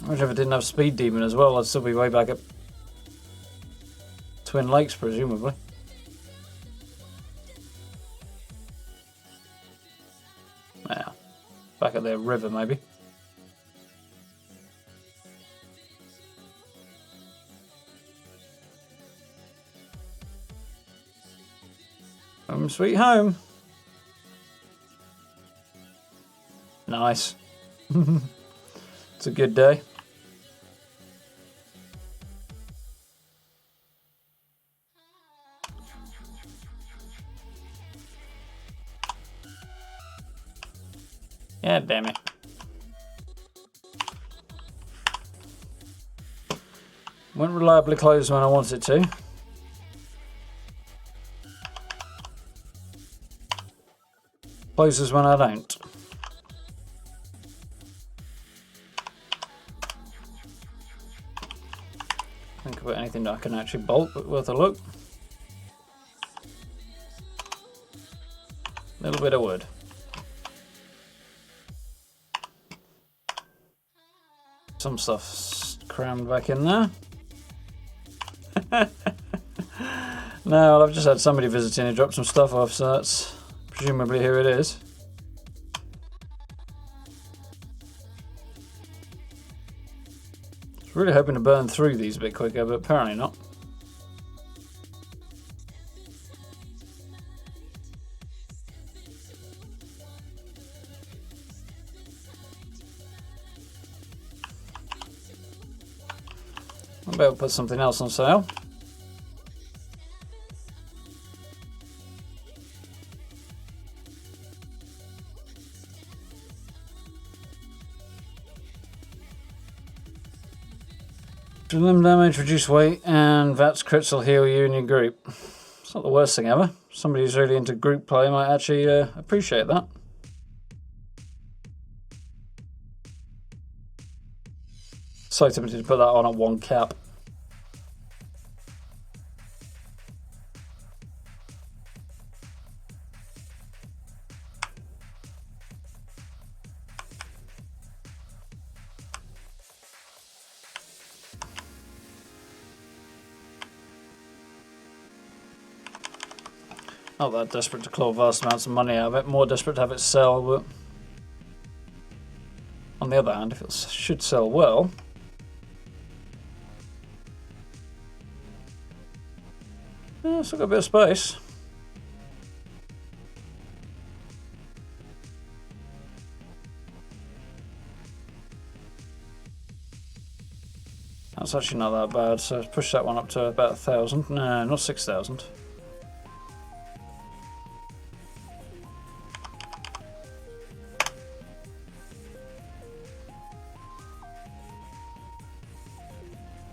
I wish if I didn't have Speed Demon as well, I'd still be way back at Twin Lakes, presumably. Yeah, back at the river, maybe. Home sweet home. Nice. It's a good day. Yeah, damn it. Won't reliably close when I want it to. Closes when I don't. Think about anything that I can actually bolt, but worth a look. A little bit of wood. Some stuff's crammed back in there. No, I've just had somebody visiting and dropped some stuff off, so that's presumably here it is. I was really hoping to burn through these a bit quicker, but apparently not. I'll be able to put something else on sale. Limb damage, reduce weight, and VATS crits will heal you and your group. It's not the worst thing ever. Somebody who's really into group play might actually appreciate that. So tempted to put that on at 1 cap. Not that desperate to claw vast amounts of money out of it, more desperate to have it sell, but on the other hand, if it should sell well, yeah, still got a bit of space. That's actually not that bad, so let's push that one up to about 1,000. No, not 6,000.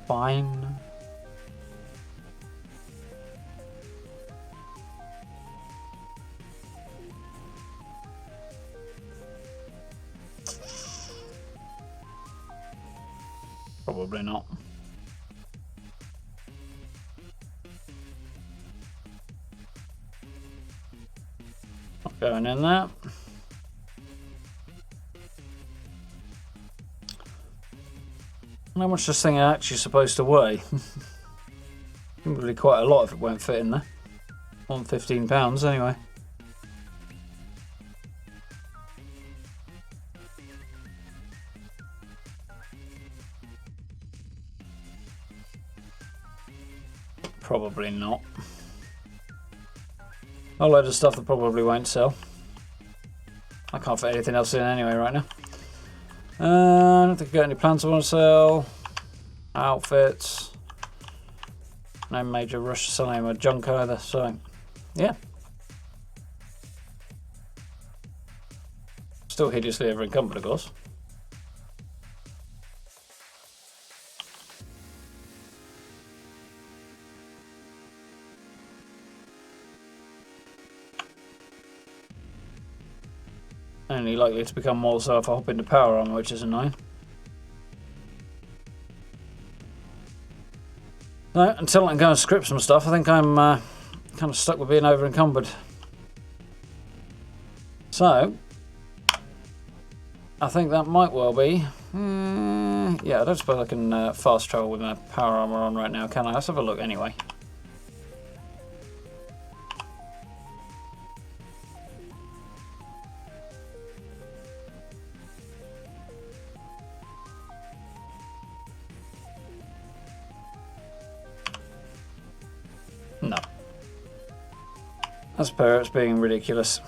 Fine. Probably not. Not going in there. How much this thing is actually supposed to weigh? Probably quite a lot if it won't fit in there. More than 15 pounds anyway. Probably not. A load of stuff that probably won't sell. I can't fit anything else in anyway right now. I don't think I've got any plans I want to sell. Outfits. No major rush to sell any more junk either, so yeah. Still hideously over encumbered, of course. Only likely to become more so if I hop into power armor, which is annoying. No, until I can go and script some stuff, I think I'm kind of stuck with being over encumbered. So, I think that might well be. Yeah, I don't suppose I can fast travel with my power armor on right now, can I? Let's have a look anyway. No. That's Parrots being ridiculous.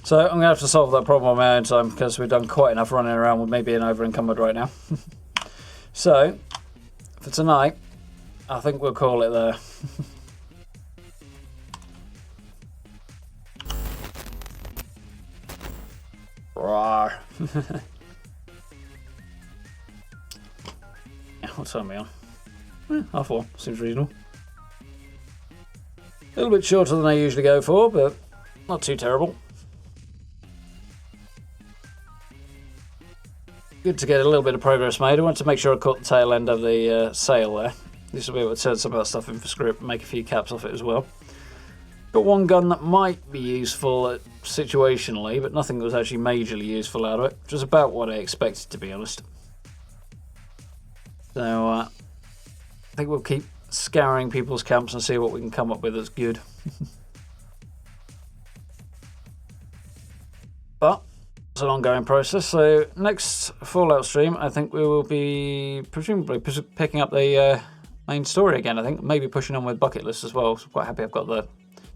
So I'm going to have to solve that problem on my own time because we've done quite enough running around with me being over encumbered right now. So, for tonight, I think we'll call it there. Rawr. Yeah, what time are we on? 4:30. Seems reasonable. A little bit shorter than I usually go for, but not too terrible. Good to get a little bit of progress made. I want to make sure I caught the tail end of the sail there. This will be able to turn some of that stuff in for script and make a few caps off it as well. Got one gun that might be useful situationally, but nothing that was actually majorly useful out of it, which is about what I expected, to be honest. So I think we'll keep scouring people's camps and see what we can come up with that's good. But it's an ongoing process, so next Fallout stream I think we will be presumably picking up the main story again. I think maybe pushing on with bucket list as well. So I'm quite happy I've got the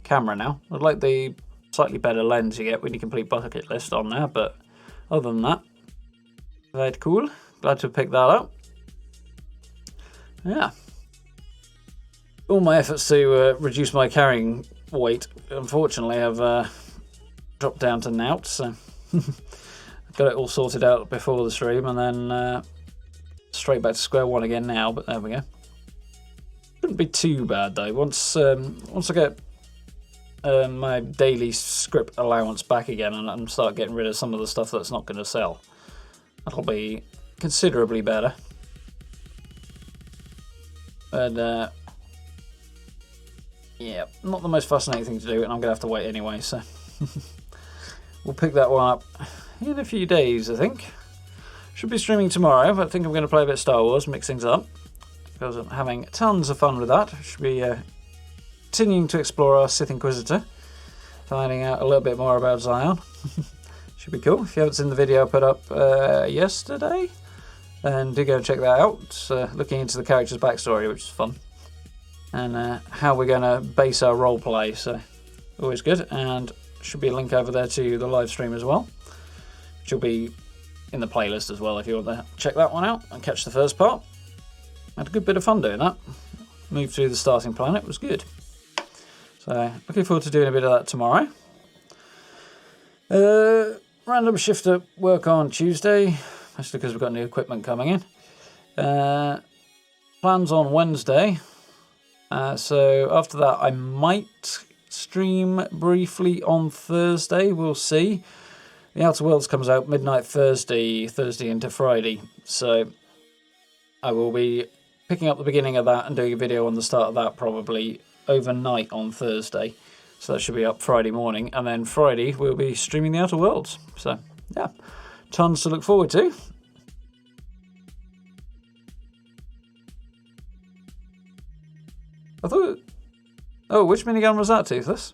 camera now. I'd like the slightly better lens you get when you complete bucket list on there, but other than that, very cool. Glad to have picked that up. Yeah. All my efforts to reduce my carrying weight, unfortunately, have dropped down to nought, so got it all sorted out before the stream, and then straight back to square one again now, but there we go. Shouldn't be too bad, though. Once I get my daily script allowance back again and start getting rid of some of the stuff that's not going to sell, that'll be considerably better. But yeah, not the most fascinating thing to do, and I'm going to have to wait anyway, so we'll pick that one up in a few days, I think. Should be streaming tomorrow, but I think I'm going to play a bit of Star Wars, mix things up, because I'm having tons of fun with that. Should be continuing to explore our Sith Inquisitor, finding out a little bit more about Xion. Should be cool. If you haven't seen the video I put up yesterday, then do go and check that out. Looking into the character's backstory, which is fun. And how we're going to base our role play, so always good. And should be a link over there to the live stream as well, which will be in the playlist as well if you want to check that one out and catch the first part. Had a good bit of fun doing that. Moved through the starting planet, was good. So looking forward to doing a bit of that tomorrow. Random shift at work on Tuesday, mostly because we've got new equipment coming in. Plans on Wednesday. So after that, I might stream briefly on Thursday. We'll see. The Outer Worlds comes out midnight Thursday into Friday. So I will be picking up the beginning of that and doing a video on the start of that probably overnight on Thursday. So that should be up Friday morning. And then Friday, we'll be streaming the Outer Worlds. So yeah, tons to look forward to. I thought... Oh, which minigun was that, Toothless?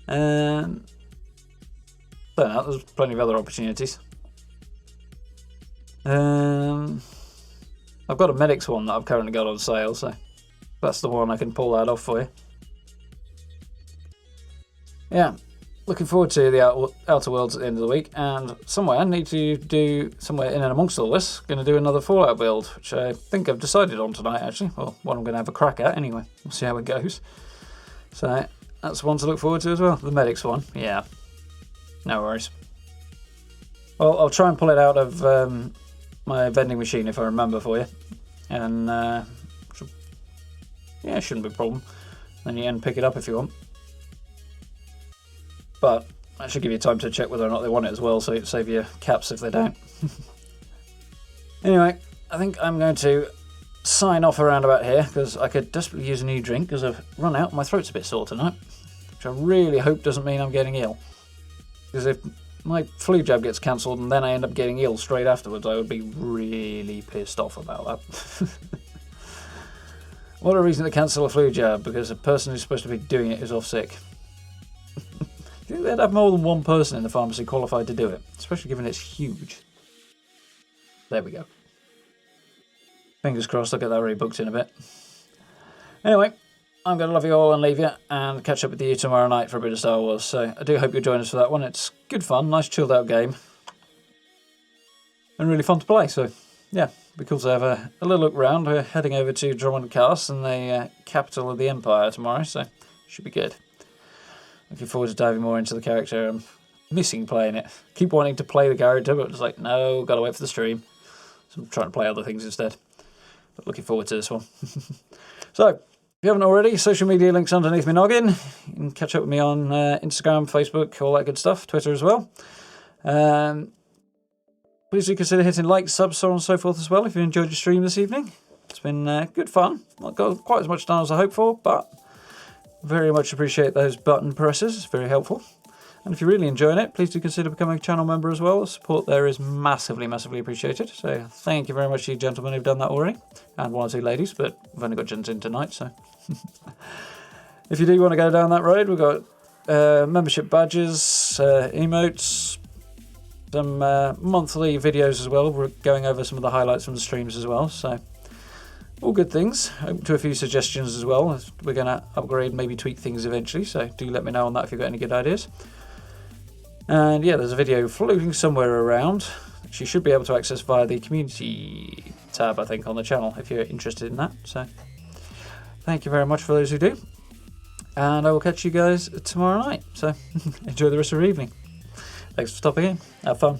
Don't know, there's plenty of other opportunities. I've got a Medic's one that I've currently got on sale, so that's the one I can pull that off for you. Yeah, looking forward to the Outer Worlds at the end of the week, and somewhere I need to do, somewhere in and amongst all this, going to do another Fallout build, which I think I've decided on tonight actually, well, one I'm going to have a crack at anyway, we'll see how it goes. So that's one to look forward to as well, the medics one, yeah, no worries. Well, I'll try and pull it out of my vending machine if I remember for you, and yeah, it shouldn't be a problem, then you can pick it up if you want. But that should give you time to check whether or not they want it as well, so it save you caps if they don't. Anyway, I think I'm going to sign off around about here, because I could desperately use a new drink, because I've run out and my throat's a bit sore tonight, which I really hope doesn't mean I'm getting ill. Because if my flu jab gets cancelled and then I end up getting ill straight afterwards, I would be really pissed off about that. What a reason to cancel a flu jab, because the person who's supposed to be doing it is off sick. I think they'd have more than one person in the pharmacy qualified to do it, especially given it's huge. There we go. Fingers crossed I'll get that already booked in a bit. Anyway, I'm going to love you all and leave you, and catch up with you tomorrow night for a bit of Star Wars. So I do hope you'll join us for that one. It's good fun, nice chilled out game. And really fun to play, so yeah, it'd be cool to have a little look round. We're heading over to Drummond Castle, the capital of the Empire tomorrow, so should be good. Looking forward to diving more into the character. I'm missing playing it. Keep wanting to play the character, but it's like, no, gotta wait for the stream. So I'm trying to play other things instead. But looking forward to this one. So, if you haven't already, social media links underneath my noggin. You can catch up with me on Instagram, Facebook, all that good stuff. Twitter as well. Please do consider hitting like, subs, so on and so forth as well if you enjoyed your stream this evening. It's been good fun. Not got quite as much done as I hoped for, but very much appreciate those button presses. It's very helpful. And if you're really enjoying it, please do consider becoming a channel member as well. The support there is massively appreciated. So thank you very much to you gentlemen who've done that already. And one or two ladies, but we've only got gents in tonight, so. If you do want to go down that road, we've got membership badges, emotes, some monthly videos as well. We're going over some of the highlights from the streams as well, so. All good things. Open to a few suggestions as well. We're going to upgrade, maybe tweak things eventually, so do let me know on that if you've got any good ideas. And yeah, there's a video floating somewhere around, which you should be able to access via the community tab, I think, on the channel, if you're interested in that. So thank you very much for those who do. And I will catch you guys tomorrow night. So enjoy the rest of your evening. Thanks for stopping in. Have fun.